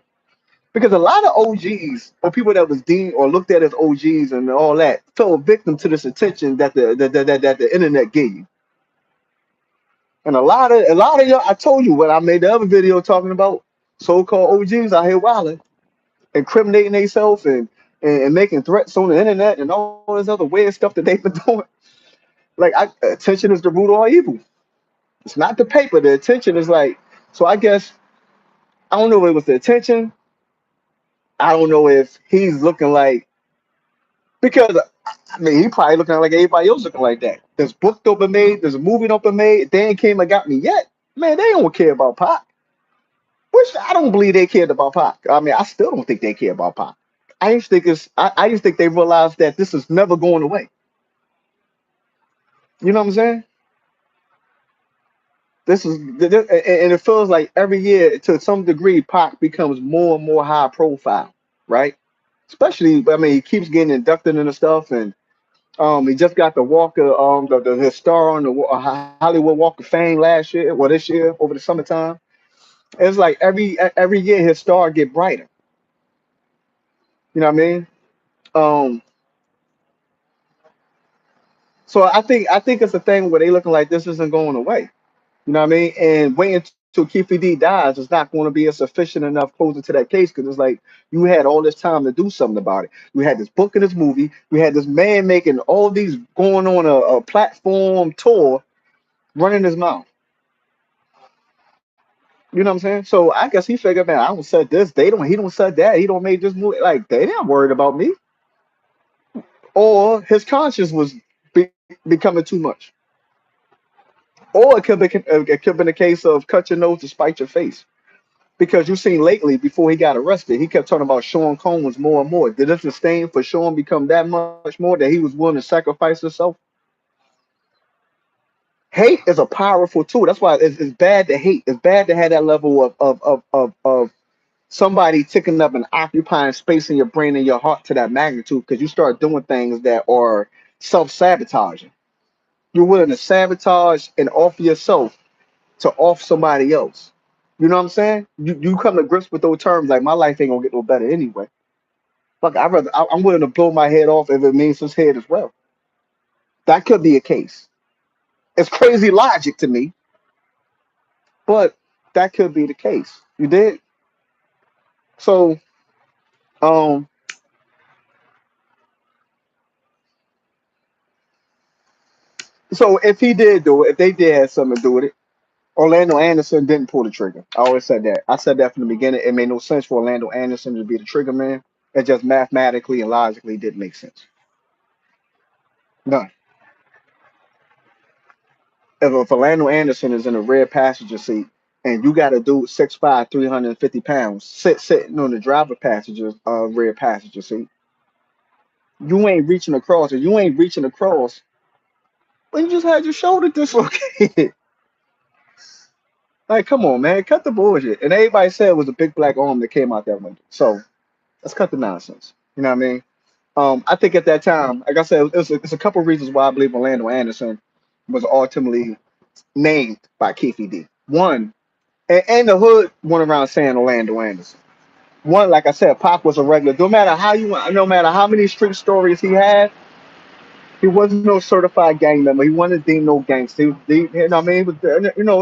because a lot of OGs or people that was deemed or looked at as OGs and all that fell victim to this attention that the internet gave you. And a lot of y'all, I told you when I made the other video talking about so-called OGs out here wilding, incriminating themselves and making threats on the internet and all this other weird stuff that they've been doing. Like attention is the root of all evil. It's not the paper. The attention is like so. I guess I don't know if it was the attention. I don't know if he's looking like because I mean he probably looking like everybody else looking like that. This book don't been made. There's a movie don't been made. They ain't came and got me yet. Man, they don't care about Pac. Which I don't believe they cared about Pac. I mean, I still don't think they care about Pac. I just think they realized that this is never going away. You know what I'm saying? And it feels like every year to some degree Pac becomes more and more high profile, right? Especially, I mean, he keeps getting inducted into stuff, and he just got the Walker, his star on the Hollywood Walk of Fame last year, well, this year over the summertime. It's like every year his star get brighter. You know what I mean? Um, so I think it's a thing where they looking like this isn't going away. You know what I mean? And waiting until Keefe D dies is not going to be a sufficient enough closer to that case because it's like you had all this time to do something about it. You had this book and this movie. You had this man making all these going on a platform tour running his mouth. You know what I'm saying? So I guess he figured, man, I don't said this. They don't. He don't said that. He don't make this move. Like they not worried about me. Or his conscience was becoming too much. Or it could have been a case of cut your nose to spite your face. Because you've seen lately, before he got arrested, he kept talking about Sean Combs more and more. Did this disdain for Sean become that much more that he was willing to sacrifice himself? Hate is a powerful tool. That's why it's bad to hate. It's bad to have that level of somebody taking up and occupying space in your brain and your heart to that magnitude because you start doing things that are self-sabotaging. You're willing to sabotage and offer yourself to off somebody else. You know what I'm saying? You come to grips with those terms like my life ain't gonna get no better anyway. Fuck, I'm willing to blow my head off if it means his head as well. That could be a case. It's crazy logic to me, but that could be the case. You did? So, um, so if he did do it, if they did have something to do with it, Orlando Anderson didn't pull the trigger. I always said that. I said that from the beginning. It made no sense for Orlando Anderson to be the trigger man. It just mathematically and logically didn't make sense. None. If Orlando Anderson is in a rear passenger seat and you got a dude 6'5", 350 pounds, sitting on the driver passenger rear passenger seat, you ain't reaching across, or you ain't reaching across, but you just had your shoulder dislocated. Like, come on, man, cut the bullshit. And everybody said it was a big black arm that came out that window. So let's cut the nonsense. You know what I mean? I think at that time, like I said, it's a couple reasons why I believe Orlando Anderson was ultimately named by Keefe D. One, and the hood went around saying Orlando Anderson. One, like I said, Pop was a regular. No matter how many street stories he had, he was no certified gang member. He wasn't deemed no gangster. You know what I mean?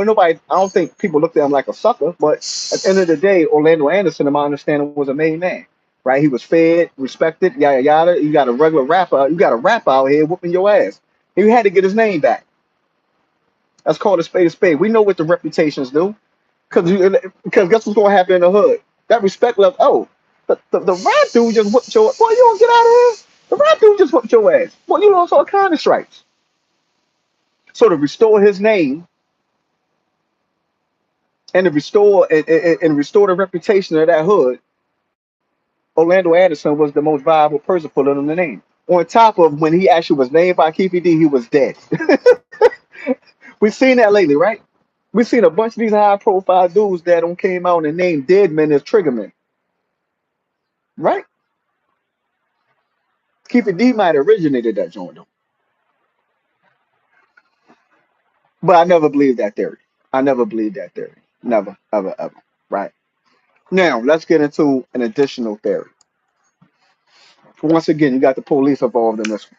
Nobody. I don't think people looked at him like a sucker. But at the end of the day, Orlando Anderson, in my understanding, was a made man. Right? He was fed, respected, yada yada. You got a regular rapper. You got a rapper out here whooping your ass. He had to get his name back. That's called a spade a spade. We know what the reputations do. Because guess what's gonna happen in the hood? That respect level. Oh, the rap dude just whooped your. Boy, you don't get out of here. The rap dude just whooped your ass. Boy, you lost all kind of stripes. So to restore his name and to restore the reputation of that hood, Orlando Anderson was the most viable person for them to name. On top of when he actually was named by Keefe D, he was dead. We've seen that lately, right? We've seen a bunch of these high profile dudes that don't came out and named dead men as triggermen, right? Keefe D might have originated that joint, though. But I never believed that theory. I never believed that theory. Never, ever, ever. Right. Now, let's get into an additional theory. Once again, you got the police involved in this one.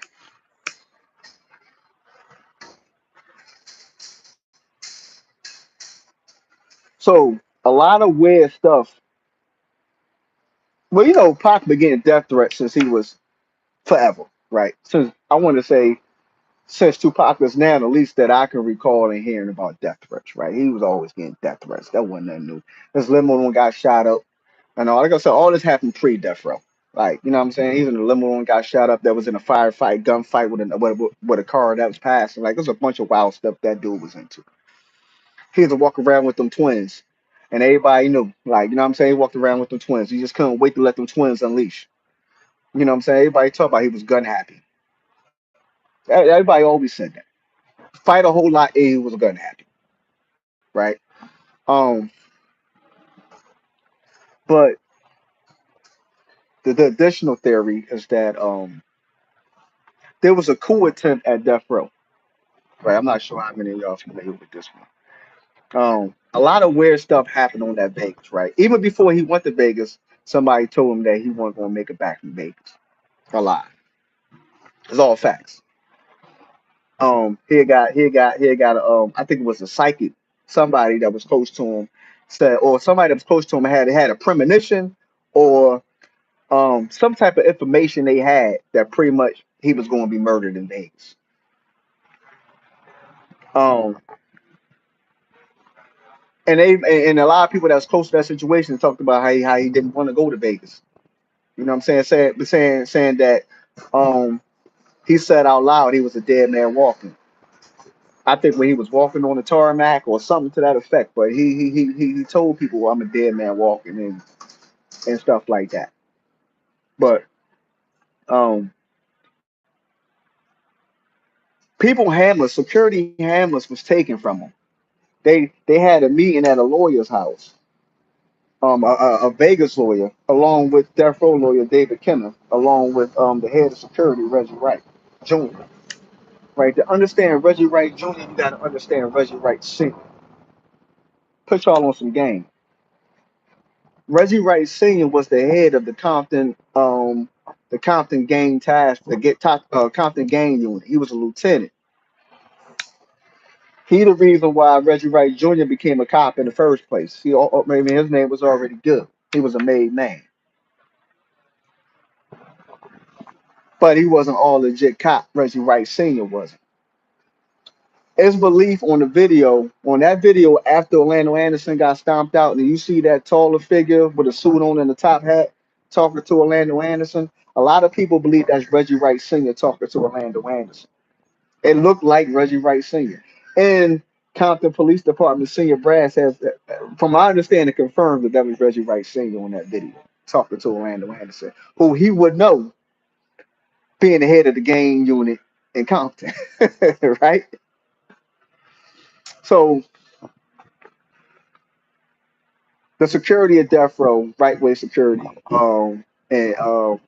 So, a lot of weird stuff. Well, Pac been getting death threats since he was forever, right? Since I want to say since Tupac was now the least that I can recall and hearing about death threats, right? He was always getting death threats. That wasn't nothing new. This limo one got shot up. And all like I said, all this happened pre-death row. Like, you know what I'm saying? He's in the limo one got shot up that was in a firefight, gunfight with a car that was passing. Like, there's a bunch of wild stuff that dude was into. He used to walk around with them twins. And everybody knew. Like, you know what I'm saying? He walked around with them twins. He just couldn't wait to let them twins unleash. You know what I'm saying? Everybody talk about he was gun happy. Everybody always said that. Fight a whole lot, and he was gun happy, right? Um, but the additional theory is that there was a coup attempt at death row. Right, I'm not sure how many of y'all are familiar with this one. A lot of weird stuff happened on that Vegas, right? Even before he went to Vegas, somebody told him that he wasn't going to make it back from Vegas. A lie. It's all facts. I think it was a psychic, somebody that was close to him said, or somebody that was close to him had a premonition, or some type of information they had that pretty much he was going to be murdered in Vegas. Um, and a lot of people that's close to that situation talked about how he didn't want to go to Vegas. You know what I'm saying? Saying that um he said out loud he was a dead man walking. I think when he was walking on the tarmac or something to that effect, but he told people, well, I'm a dead man walking and stuff like that. But um people hammers, security hammers was taken from them. They had a meeting at a lawyer's house, a Vegas lawyer, along with death row lawyer David Kenneth, along with the head of security Reggie Wright Jr. Right, to understand Reggie Wright Jr., you got to understand Reggie Wright Sr. Put y'all on some game. Reggie Wright Sr. was the head of the Compton gang task, Compton gang unit. He was a lieutenant. He the reason why Reggie Wright Jr. became a cop in the first place. I mean, his name was already good. He was a made man, but he wasn't all legit cop. Reggie Wright Sr. wasn't. It's belief on that video after Orlando Anderson got stomped out, and you see that taller figure with a suit on and a top hat talking to Orlando Anderson. A lot of people believe that's Reggie Wright Sr. talking to Orlando Anderson. It looked like Reggie Wright Sr. And Compton Police Department Senior Brass has, from my understanding, confirmed that that was Reggie Wright Sr. on that video talking to Orlando Anderson, who he would know being the head of the gang unit in Compton, right? So the security at death row, right way security, and it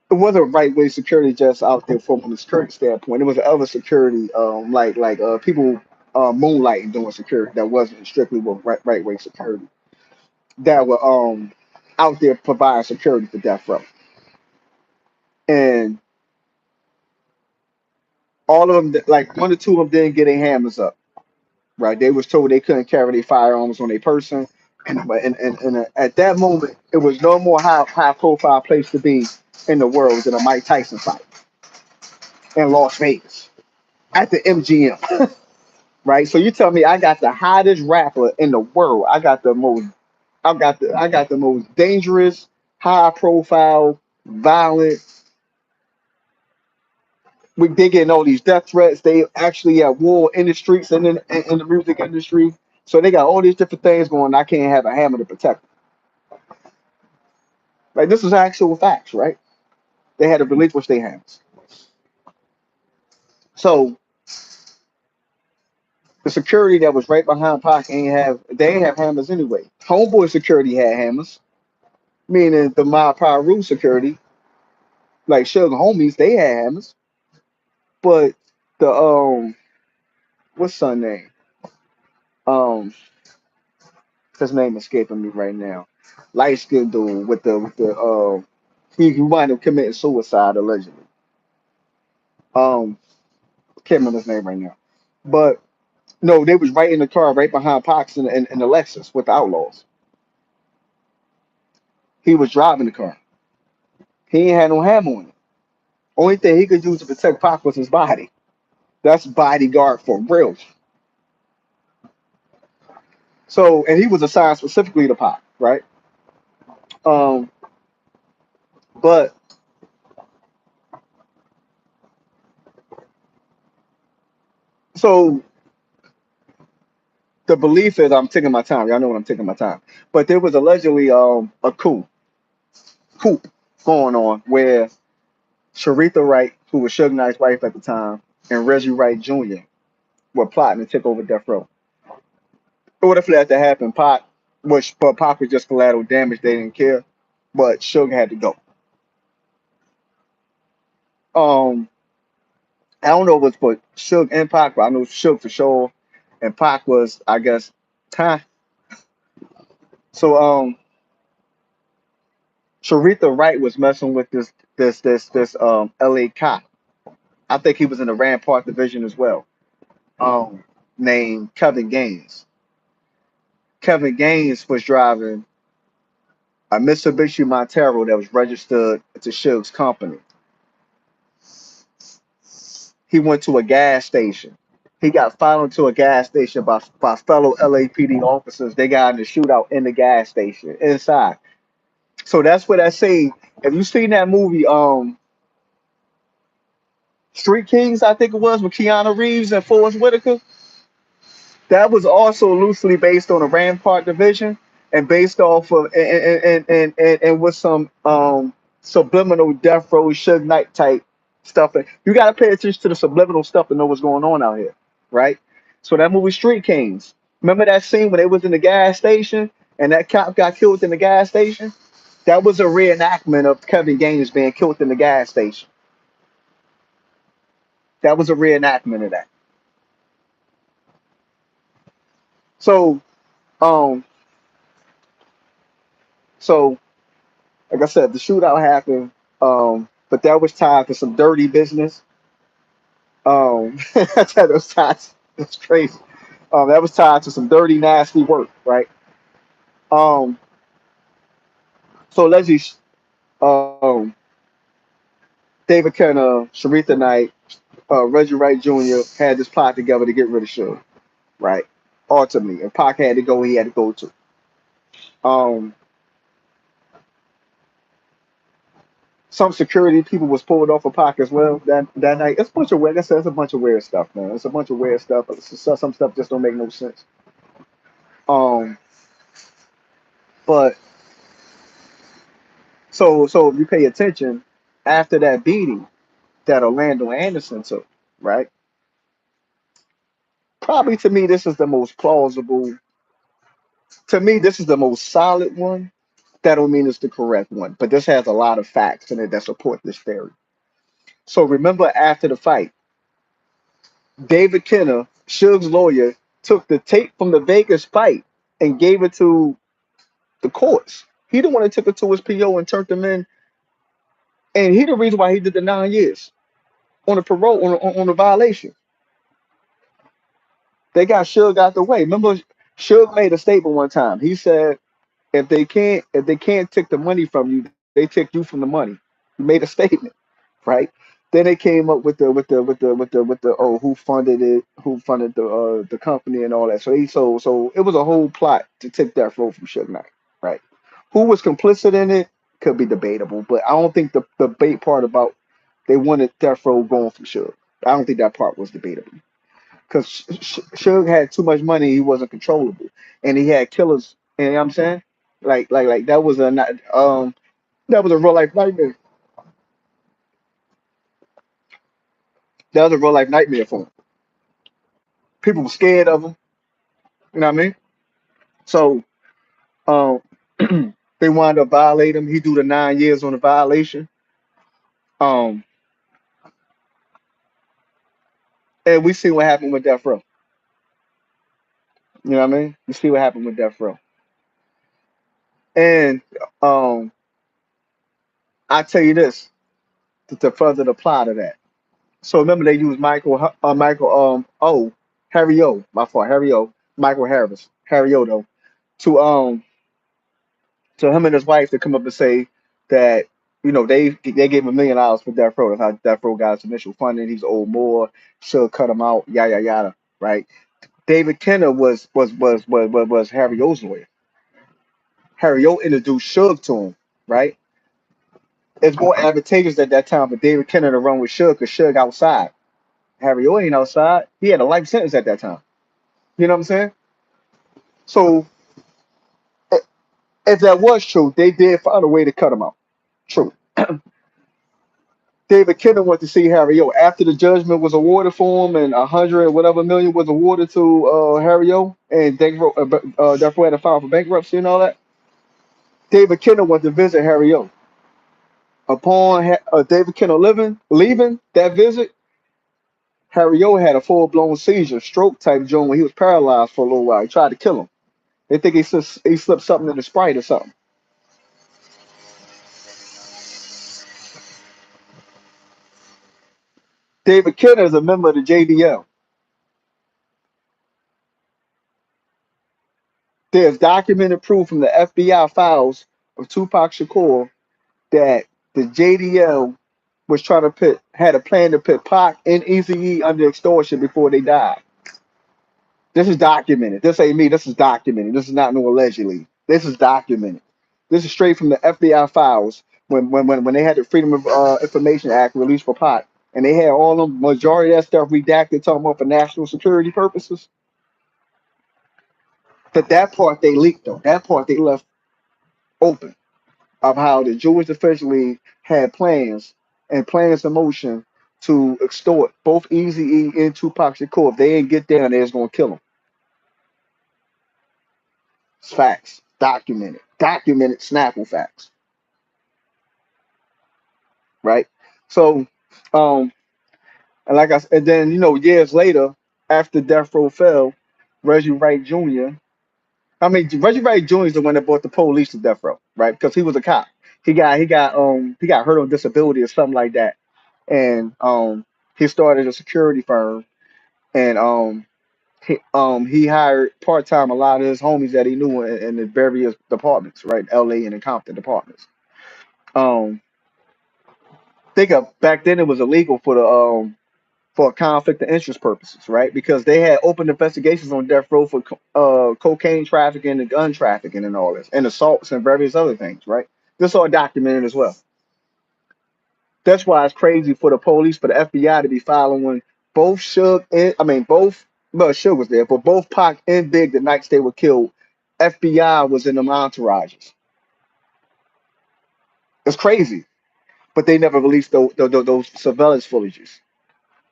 wasn't right way security just out there from a security standpoint. It was other security, like people moonlighting doing security that wasn't strictly with right way security that were out there providing security for death row, and all of them, like one or two of them, didn't get their hammers up. Right, they was told they couldn't carry their firearms on their person, and at that moment, it was no more high profile place to be in the world than a Mike Tyson fight in Las Vegas at the MGM. Right, so you tell me I got the hottest rapper in the world. I got the most dangerous, high profile, violent. They getting all these death threats. They actually at war in the streets and in the music industry. So they got all these different things going. I can't have a hammer to protect them. Like this is actual facts, right? They had to relinquish their hands. So the security that was right behind Pac ain't have hammers anyway. Homeboy security had hammers, meaning the Ma Piru security, like Sugar Homies, they had hammers. But the what's son name? Um his name escaping me right now. Light skinned dude with the he wound up committing suicide allegedly. Can't remember his name right now. But no, they was right in the car, right behind Pox in the Lexus with the Outlaws. He was driving the car. He ain't had no hammer on it. Only thing he could use to protect Pac was his body. That's bodyguard for real. So, and he was assigned specifically to Pac, right? Um, but so the belief is I'm taking my time. Y'all know what I'm taking my time. But there was allegedly a coup going on where Sharitha Wright, who was Suge Knight's wife at the time, and Reggie Wright Jr. were plotting to take over Death Row. In order for that to happen, but Pac was just collateral damage. They didn't care, but Suge had to go. Um, I don't know what's but Suge and Pac, but I know Suge for sure, and Pac was, I guess, huh? So Sharitha Wright was messing with this LA cop. I think he was in the Rampart division as well. Um, named Kevin Gaines. Kevin Gaines was driving a Mitsubishi Montero that was registered to Suge's company. He went to a gas station. He got followed into a gas station by fellow LAPD officers. They got in a shootout in the gas station inside. So that's where that scene. Have you seen that movie, Street Kings? I think it was with Keanu Reeves and Forrest Whitaker. That was also loosely based on a Rampart division and based off of and with some subliminal death row Suge Knight type stuff. You got to pay attention to the subliminal stuff to know what's going on out here, right? So that movie Street Kings. Remember that scene when they was in the gas station and that cop got killed in the gas station? That was a reenactment of Kevin Gaines being killed in the gas station. That was a reenactment of that. So um so like I said, the shootout happened, but that was tied to some dirty business. That was tied. It's crazy. That was tied to some dirty, nasty work, right? Um, so Leslie, um, David Kenner, Sharitha Knight, Reggie Wright Jr. had this plot together to get rid of Suge, right? Ultimately, and Pac had to go. He had to go too. Um, some security people was pulled off of Pac as well that night. It's a bunch of weird. Like I said, it's a bunch of weird stuff, man. It's a bunch of weird stuff. Some stuff just don't make no sense. Um, but so if you pay attention, after that beating that Orlando Anderson took, right? Probably to me, this is the most plausible. To me, this is the most solid one. That don't mean it's the correct one, but this has a lot of facts in it that support this theory. So remember, after the fight, David Kenner, Suge's lawyer, took the tape from the Vegas fight and gave it to the courts. He the one that took it to his PO and turned them in, and he the reason why he did the 9 years on a parole on a violation. They got Suge out the way. Remember, Suge made a statement one time. He said, if they can't take the money from you, they take you from the money." He made a statement, right? Then they came up with the who funded it, who funded the company and all that. So it was a whole plot to take that role from Suge Knight, right? Who was complicit in it could be debatable, but I don't think the debate part about they wanted Death Row going from Suge. I don't think that part was debatable because Suge had too much money, he wasn't controllable, and he had killers. You know what I'm saying? Like that was that was a real life nightmare. That was a real life nightmare for him. People were scared of him. You know what I mean? So um, they wanted to violate him. He do the 9 years on the violation. Um, and we see what happened with Death Row. You know what I mean? We see what happened with Death Row. And um, I tell you this to further the plot of that. So remember they used Michael Harry O, my fault, Harry O, Michael Harris, Harry O though, to to him and his wife to come up and say that they gave him $1 million for Death Row. That's how Death Row got his initial funding. He's owed more, should cut him out, yada yada, right? David Kenner was Harry O's lawyer. Harry O introduced Suge to him, right? It's more advantageous at that time for David Kenner to run with Suge because Suge outside. Harry O ain't outside. He had a life sentence at that time. You know what I'm saying? So if that was true, they did find a way to cut him out. True. David Kenner went to see Harry O after the judgment was awarded for him, and 100 whatever million was awarded to Harry O, and Death Row had to file for bankruptcy and all that. David Kenner went to visit Harry O. Upon David Kenner leaving that visit, Harry O had a full blown seizure, stroke type joint where he was paralyzed for a little while. He tried to kill him. They think he slipped something in the Sprite or something. David Kenner is a member of the JDL. There's documented proof from the FBI files of Tupac Shakur that the JDL was trying to had a plan to put Pac and Eazy-E under extortion before they died. This is documented. This ain't me. This is documented. This is not no allegedly. This is documented. This is straight from the FBI files when they had the Freedom of Information Act released for pot, and they had all the majority of that stuff redacted, talking about for national security purposes. But that part they leaked though. That part they left open of how the Jewish officially had plans and plans in motion to extort both Eazy-E and Tupac Shakur. If they didn't get down, they was gonna kill them. It's facts. Documented. Documented Snapple facts. Right? So, um, and like I said, and then years later, after Death Row fell, Reggie Wright Jr. I mean, Reggie Wright Jr. is the one that brought the police to Death Row, right? Because he was a cop. He got hurt on disability or something like that, and he started a security firm, and he hired part time a lot of his homies that he knew in the various departments, right? L.A. and the Compton departments. Um, think of back then it was illegal for conflict of interest purposes, right? Because they had open investigations on death row for cocaine trafficking and gun trafficking and all this, and assaults and various other things, right? This all documented as well. That's why it's crazy for the police, for the FBI to be following both Suge and I mean both well Suge was there, but both Pac and Big the nights they were killed, FBI was in them entourages. It's crazy, but they never released those surveillance footages.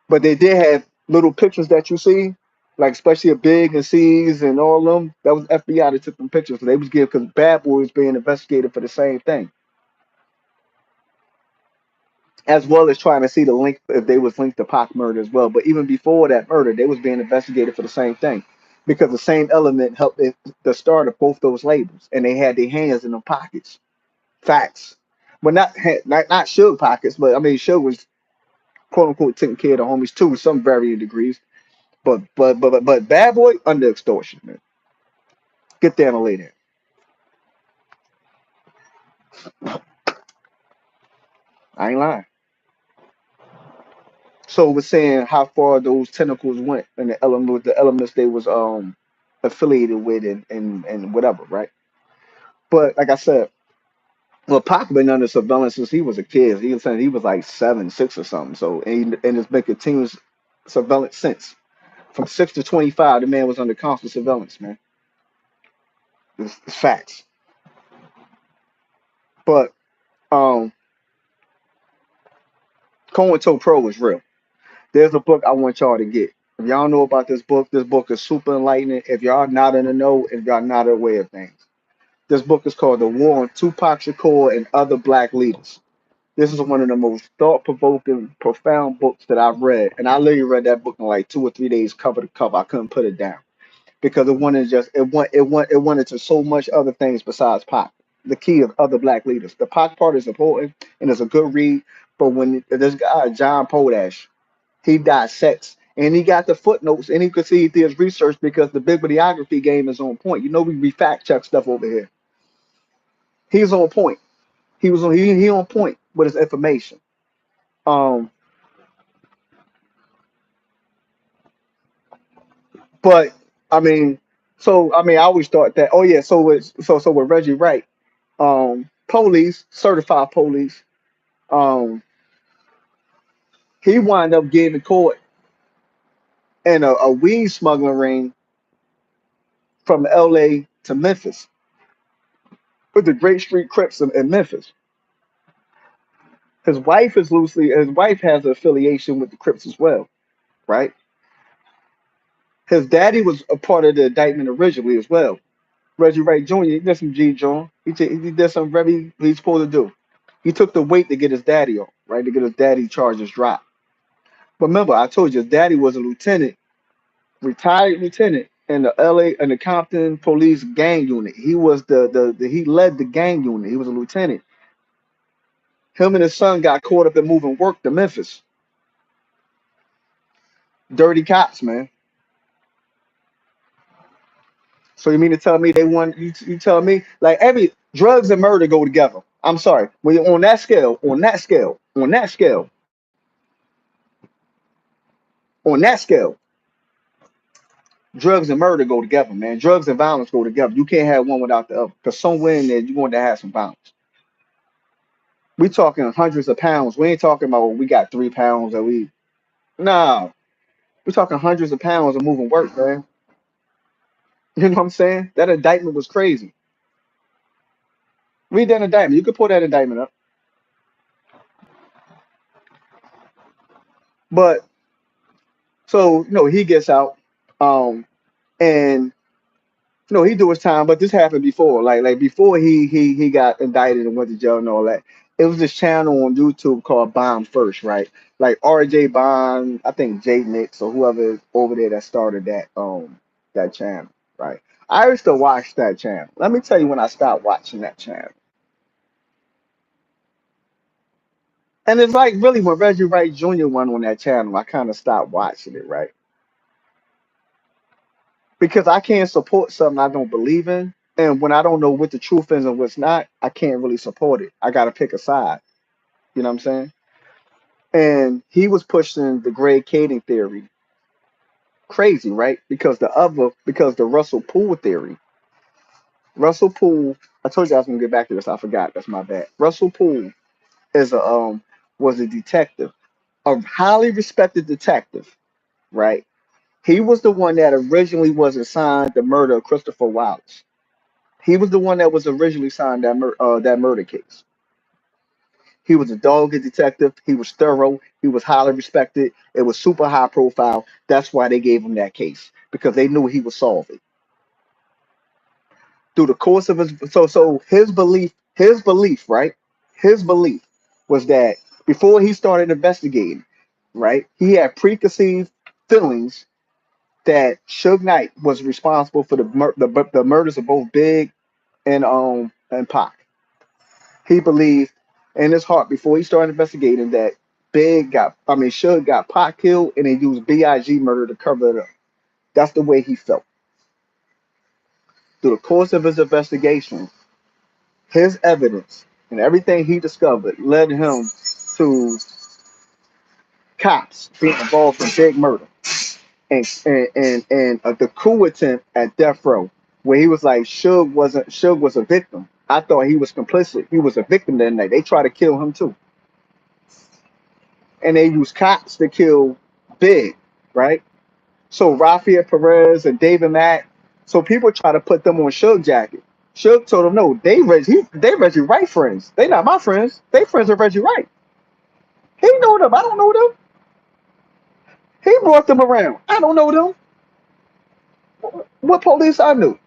But they did have little pictures that you see, like especially a Big and C's and all of them. That was FBI that took them pictures. They was giving because Bad Boy was being investigated for the same thing, as well as trying to see the link if they was linked to Pac murder as well. But even before that murder, they was being investigated for the same thing, because the same element helped the start of both those labels, and they had their hands in them pockets. Facts. Well, not Suge pockets, but I mean Suge was quote unquote taking care of the homies too, to some varying degrees. But Bad Boy under extortion, man. Get down and lay there. I ain't lying. So we're saying how far those tentacles went and the elements they was affiliated with and whatever, right? But like I said, well, Pac been under surveillance since he was a kid. He was saying he was like 7, 6 or something. So and it's been continuous surveillance since. From 6 to 25, the man was under constant surveillance, man. It's facts. But um COINTELPRO is real. There's a book I want y'all to get. If y'all know about this book is super enlightening. If y'all not in the know, if y'all not aware of things, this book is called The War on Tupac Shakur and Other Black Leaders. This is one of the most thought-provoking, profound books that I've read, and I literally read that book in like 2 or 3 days, cover to cover. I couldn't put it down because it went into so much other things besides Pac. The key of other black leaders. The Pac part is important and it's a good read, but when this guy John Podash, he dissects and he got the footnotes and he could see through his research because the bibliography game is on point. We fact check stuff over here. He's on point. He on point with his information. Um, but I mean, I always thought that. Oh yeah, so with Reggie Wright, police certified police, um, he wound up getting caught in a weed smuggling ring from L.A. to Memphis with the Great Street Crips in Memphis. His wife has an affiliation with the Crips as well, right? His daddy was a part of the indictment originally as well. Reggie Wright Jr. He did some G John. He did some very he's supposed to do. He took the weight to get his daddy on, right? To get his daddy charges dropped. But remember, I told you his daddy was a lieutenant, retired lieutenant in the LA and the Compton police gang unit. He was he led the gang unit. He was a lieutenant. Him and his son got caught up in moving work to Memphis. Dirty cops, man. So you mean to tell me they want you tell me like every drugs and murder go together? I'm sorry. When you're on that scale, Drugs and murder go together, man. Drugs and violence go together. You can't have one without the other. Because somewhere in there, you're going to have some violence. We talking hundreds of pounds. We ain't talking about we got 3 pounds that we. Nah, we talking hundreds of pounds of moving work, man. You know what I'm saying? That indictment was crazy. Read that indictment. You could pull that indictment up. But so he gets out, um, and he do his time. But this happened before, like before he got indicted and went to jail and all that. It was this channel on YouTube called Bomb First, right? Like RJ Bond, I think Jay Nix or whoever is over there that started that channel, right? I used to watch that channel. Let me tell you when I stopped watching that channel. And it's like really when Reggie Wright Jr. went on that channel, I kind of stopped watching it, right? Because I can't support something I don't believe in. And when I don't know what the truth is and what's not, I can't really support it. I got to pick a side. You know what I'm saying? And he was pushing the Greg Kading theory. Crazy, right? Because the Russell Poole theory. Russell Poole, I told you I was going to get back to this. I forgot. That's my bad. Russell Poole is a was a detective, a highly respected detective, right? He was the one that originally was assigned the murder of Christopher Wallace. He was the one that was originally signed that murder case. He was a dogged detective. He was thorough. He was highly respected. It was super high profile. That's why they gave him that case because they knew he would solve it. Through the course of his his belief, right? His belief was that before he started investigating, right, he had preconceived feelings that Suge Knight was responsible for the murders of both Big and Pac. He believed in his heart before he started investigating that Suge got Pac killed and they used Big murder to cover it up. That's the way he felt. Through the course of his investigation, his evidence and everything he discovered led him to cops being involved in big murder and the coup attempt at death row, where he was like, Suge was a victim. I thought he was complicit. He was a victim that night. They tried to kill him too, and they used cops to kill Big, right? So Rafael Perez and David Mack. So people try to put them on Suge jacket. Suge told them no, they Reggie Wright friends. They not my friends. They friends of Reggie Wright. He know them. I don't know them. He brought them around. I don't know them. What police I knew?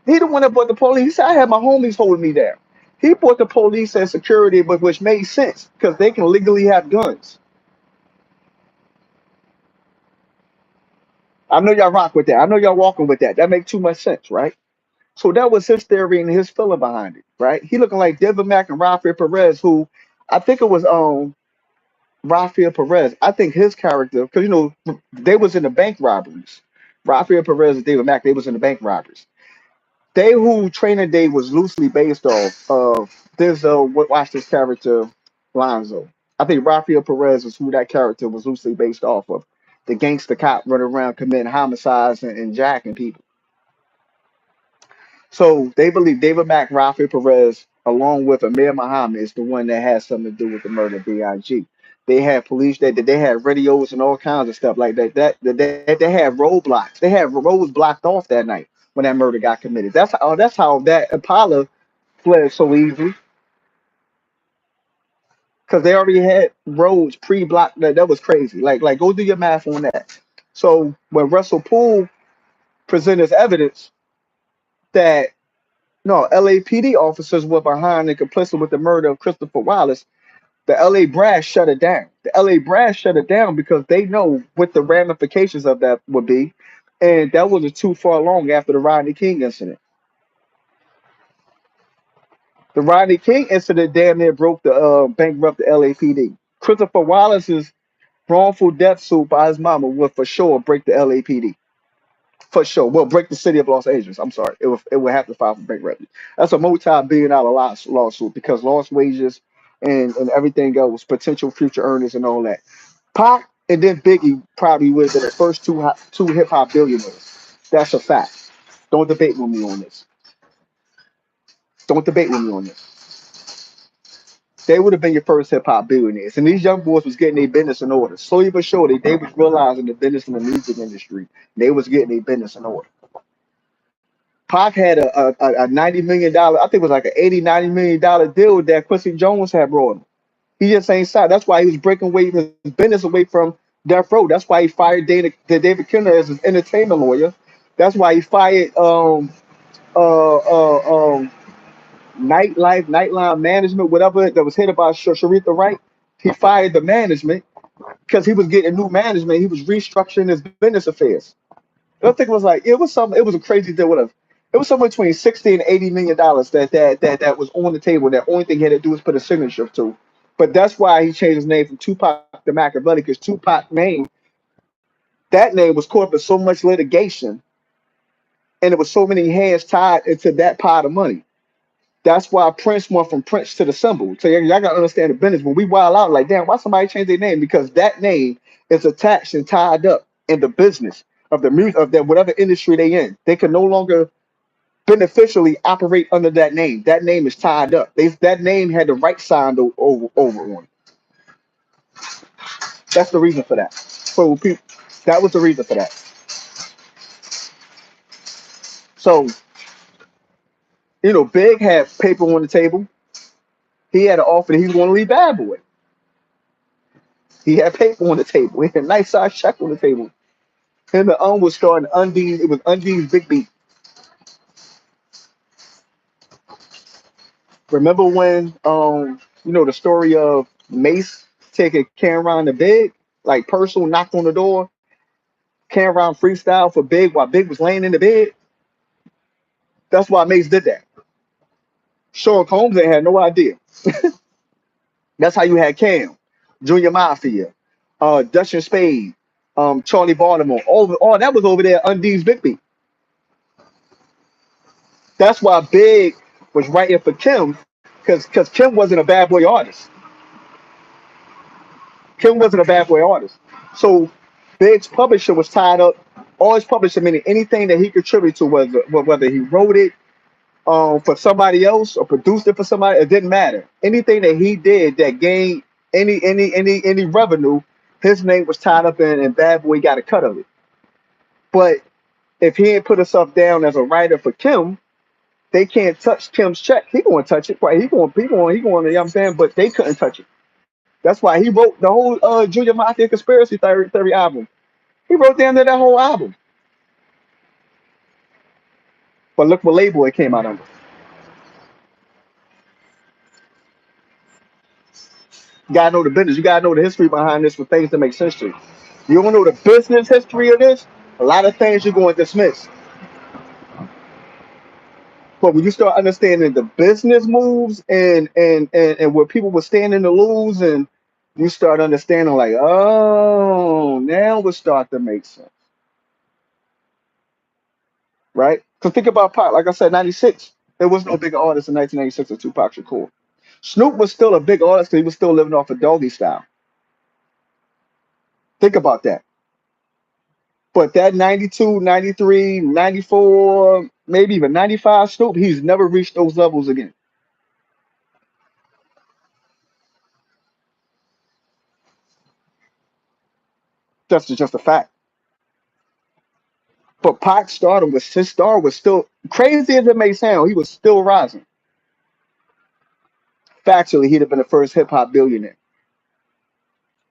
He the one that brought the police. He said I had my homies holding me down. He brought the police and security, but which made sense because they can legally have guns. I know y'all rock with that. I know y'all walking with that. That makes too much sense, right? So that was his theory and his feeling behind it, right? He looking like David Mack and Rafael Perez, who I think it was Rafael Perez. I think his character, because they was in the bank robberies. Rafael Perez and David Mack, they was in the bank robberies. They who Training Day was loosely based off of this watch this character Lonzo. I think Rafael Perez is who that character was loosely based off of. The gangster cop running around committing homicides and jacking people. So they believe David Mack, Rafael Perez, along with Amir Muhammad, is the one that has something to do with the murder of Big. They had police that they had radios and all kinds of stuff like that. They had roadblocks. They had roads blocked off that night when that murder got committed. That's how that Impala fled so easily because they already had roads pre-blocked. That was crazy. Like go do your math on that. So when Russell Poole presented his evidence that no, LAPD officers were behind and complicit with the murder of Christopher Wallace. The LA brass shut it down. The LA brass shut it down because they know what the ramifications of that would be. And that wasn't too far long after the Rodney King incident. The Rodney King incident damn near broke the bankrupt the LAPD. Christopher Wallace's wrongful death suit by his mama would for sure break the LAPD. For sure. Well, break the city of Los Angeles. I'm sorry. It would have to file for bankruptcy. That's a multi-billion dollar lawsuit because lost wages and everything else, potential future earnings and all that. Pac and then Biggie probably would have been the first two hip hop billionaires. That's a fact. Don't debate with me on this. Don't debate with me on this. They would have been your first hip hop billionaires. And these young boys was getting their business in order. Slowly but surely, they was realizing the business in the music industry. They was getting their business in order. Pac had a $90 million, I think it was like an 80, $90 million deal that Quincy Jones had brought him. He just ain't signed. That's why he was breaking away his business away from Death Row. That's why he fired David Kinney as his entertainment lawyer. That's why he fired um Nightline Management, whatever that was headed by Sharitha Wright. He fired the management because he was getting new management. He was restructuring his business affairs. I think it was like it was some. It was a crazy deal with him. It was somewhere between 60 and $80 million that was on the table. That only thing he had to do was put a signature to. But that's why he changed his name from Tupac to Machiavelli, because Tupac name, that name was caught up in so much litigation, and there was so many hands tied into that pot of money. That's why Prince went from Prince to the symbol. So y'all gotta understand the business. When we wild out, like, damn, why somebody change their name? Because that name is attached and tied up in the business of the music of that whatever industry they in. They can no longer beneficially operate under that name. That name is tied up. That name had the right signed over on. That's the reason for that. So people, that was the reason for that. So Big had paper on the table. He had an offer that he was going to leave Bad Boy. He had paper on the table. He had a nice size check on the table. Him and was starting Undine's. It was Undine's Big Beat. Remember when the story of Mace taking Cameron to Big, like Purcell knocked on the door, Cameron freestyle for Big while Big was laying in the bed. That's why Mace did that. Sherlock Holmes ain't had no idea. That's how you had Cam, Junior Mafia, Dutch and Spade, Charlie Baltimore. All that was over there Undine's Big Beat. That's why Big was writing for Kim, because Kim wasn't a bad boy artist. Kim wasn't a bad boy artist. So Big's publisher was tied up. All his publisher, meaning anything that he contributed to, whether he wrote it for somebody else or produced it for somebody, it didn't matter. Anything that he did that gained any revenue, his name was tied up in, and Bad Boy got a cut of it. But if he ain't put himself down as a writer for Kim, they can't touch Kim's check. He gonna touch it, right? He going. You know what I'm saying? But they couldn't touch it. That's why he wrote the whole Junior Mafia conspiracy theory album. He wrote down there that whole album. But look what label it came out under. You gotta know the business. You gotta know the history behind this for things to make sense to you. You don't know the business history of this, a lot of things you're going to dismiss. But when you start understanding the business moves and where people were standing to lose, and you start understanding like, oh, now it start to make sense, right? Because think about Pac. Like I said, '96, there was no big artist in 1996 than Tupac Shakur. Snoop was still a big artist because he was still living off of Doggy Style. Think about that. But that 92, 93, 94, maybe even 95 Snoop, he's never reached those levels again. That's just a fact. But Pac stardom was his star was still crazy as it may sound, he was still rising. Factually, he'd have been the first hip hop billionaire.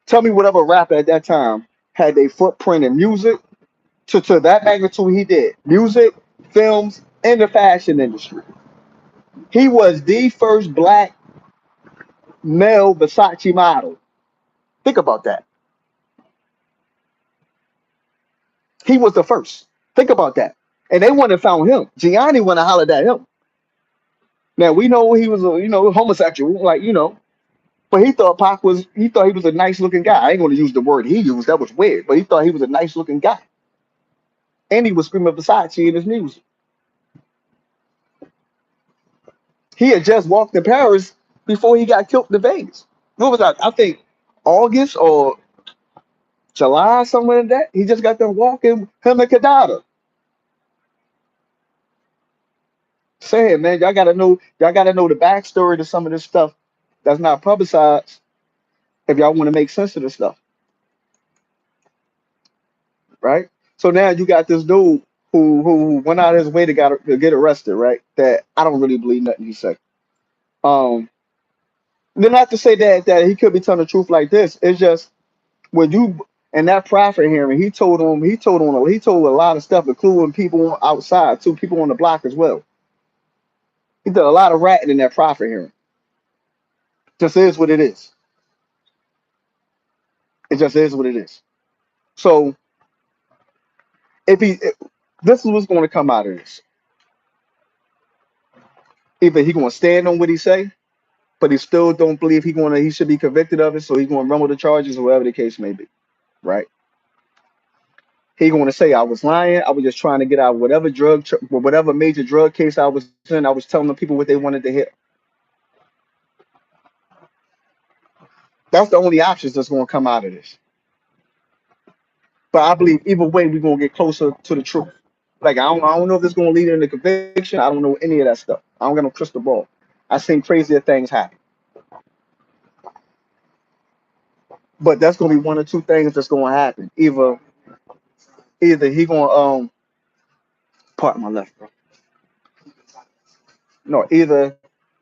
Tell me whatever rapper at that time had a footprint in music to that magnitude he did. Music, films, and the fashion industry. He was the first black male Versace model. Think about that. He was the first. Think about that. And they wouldn't have found him. Gianni wouldn't have hollered at him. Now we know he was homosexual, but he thought he was a nice looking guy. I ain't gonna use the word he used, that was weird, but he thought he was a nice looking guy. And he was screaming Versace in his music. He had just walked in Paris before he got killed in Vegas. What was that? I think August or July, somewhere in that. He just got done walking him and Kadada. Say it, man. Y'all gotta know the backstory to some of this stuff that's not publicized if y'all want to make sense of this stuff, right? So now you got this dude who went out of his way to get arrested, right? That I don't really believe nothing he said. Um, then not to say that he could be telling the truth like this. It's just when you in that prophet hearing, he told a lot of stuff, including people outside, too, people on the block as well. He did a lot of ratting in that prophet hearing. Just is what it is. It just is what it is. So if he, this is what's going to come out of this. Either he going to stand on what he say, but he still don't believe he should be convicted of it, so he's going to rumble the charges, or whatever the case may be, right? He going to say I was lying. I was just trying to get out whatever major drug case I was in. I was telling the people what they wanted to hear. That's the only options that's going to come out of this. But I believe either way, we're going to get closer to the truth. Like I don't know if it's going to lead into conviction. I don't know any of that stuff. I don't got no crystal ball. I seen crazier things happen. But that's going to be one or two things that's going to happen. Either he going to part my left, bro. No, either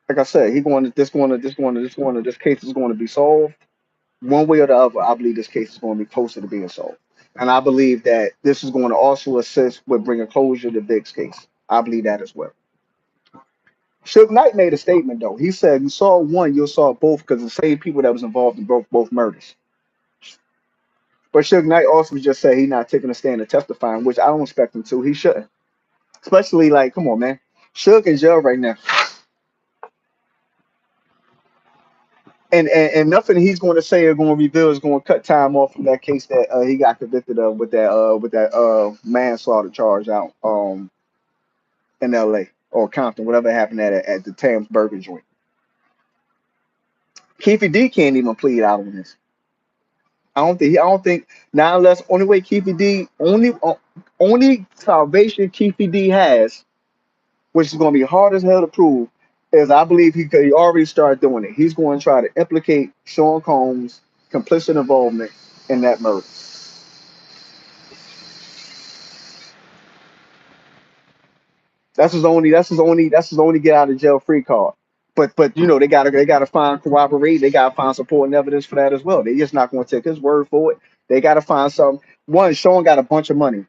like I said, he going to this case is going to be solved one way or the other. I believe this case is going to be closer to being solved, and I believe that this is going to also assist with bringing closure to Big's case. I believe that as well. Suge Knight made a statement though. He said, "You saw one, you saw both, because the same people that was involved in both murders." But Suge Knight also just said he's not taking a stand and testifying, which I don't expect him to. He shouldn't, especially like, come on, man. Suge in jail right now, and nothing he's going to say or going to reveal is going to cut time off from that case that he got convicted of with that manslaughter charge out in L.A. or Compton, whatever happened at the Tams Burger joint. Keefe D can't even plead out on this. I don't think now unless only way Keefe D only salvation Keefe D has, which is going to be hard as hell to prove, is I believe he already started doing it. He's going to try to implicate Sean Combs' complicit involvement in that murder. That's his only get out of jail free card. But you know they gotta find corroborate, they gotta find supporting evidence for that as well. They just not gonna take his word for it. They gotta find some one, Sean got a bunch of money.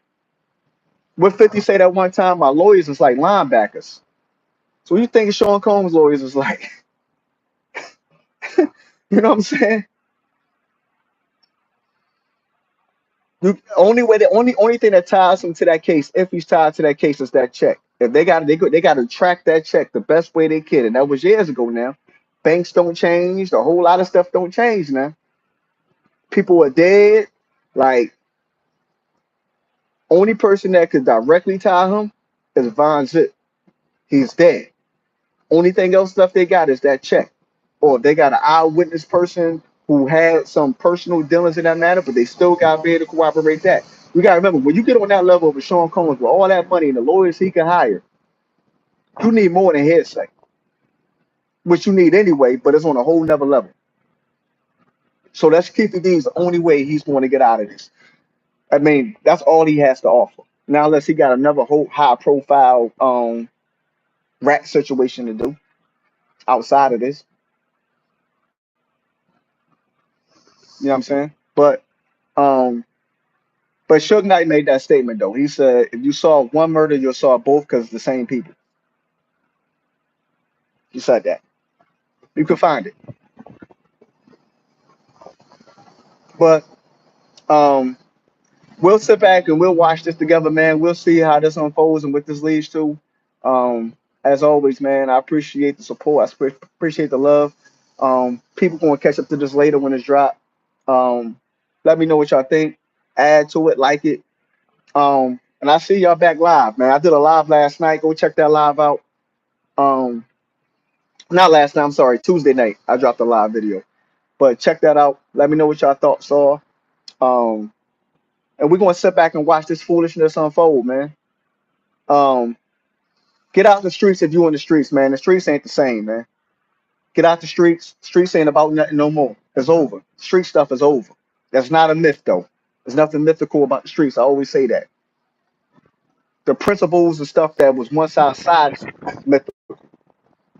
What 50 say that one time? My lawyers is like linebackers. So you think Sean Combs lawyers is like, you know what I'm saying? The only thing that ties him to that case, if he's tied to that case, is that check. If they got to track that check the best way they can, and that was years ago now. Banks don't change, a whole lot of stuff don't change now. People are dead. Like only person that could directly tie him is Von Zip. He's dead. Only thing else stuff they got is that check. Or if they got an eyewitness person who had some personal dealings in that matter, but they still got to be able to cooperate that. You got to remember, when you get on that level with Sean Combs with all that money and the lawyers he can hire, you need more than hearsay, which you need anyway, but it's on a whole nother level. So that's Keith Dean's the only way he's going to get out of this. I mean, that's all he has to offer. Now, unless he got another whole high profile rat situation to do outside of this, you know what I'm saying? Um, but Suge Knight made that statement though. He said, if you saw one murder, you saw both because it's the same people. He said that. You can find it. But um, we'll sit back and we'll watch this together, man. We'll see how this unfolds and what this leads to. As always, man, I appreciate the support. Appreciate the love. People going to catch up to this later when it's dropped. Um, let me know what y'all think. Add to it, like it. And I see y'all back live, man. I did a live last night. Go check that live out. Um, not last night. I'm sorry, Tuesday night. I dropped a live video, but check that out. Let me know what y'all thoughts are. Um, and we're gonna sit back and watch this foolishness unfold, man. Um, Get out the streets if you in the streets, man. The streets ain't the same, man. Get out the streets. Streets ain't about nothing no more. It's over. Street stuff is over. That's not a myth though. There's nothing mythical about the streets. I always say that. The principles and stuff that was once outside is mythical.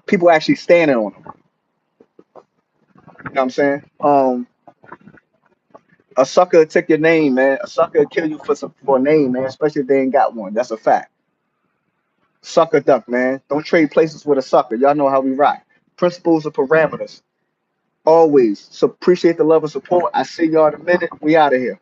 People actually standing on them. You know what I'm saying? A sucker will take your name, man. A sucker will kill you for a name, man. Especially if they ain't got one. That's a fact. Sucker duck, man. Don't trade places with a sucker. Y'all know how we rock. Principles and parameters. Always. So appreciate the love and support. I see y'all in a minute. We out of here.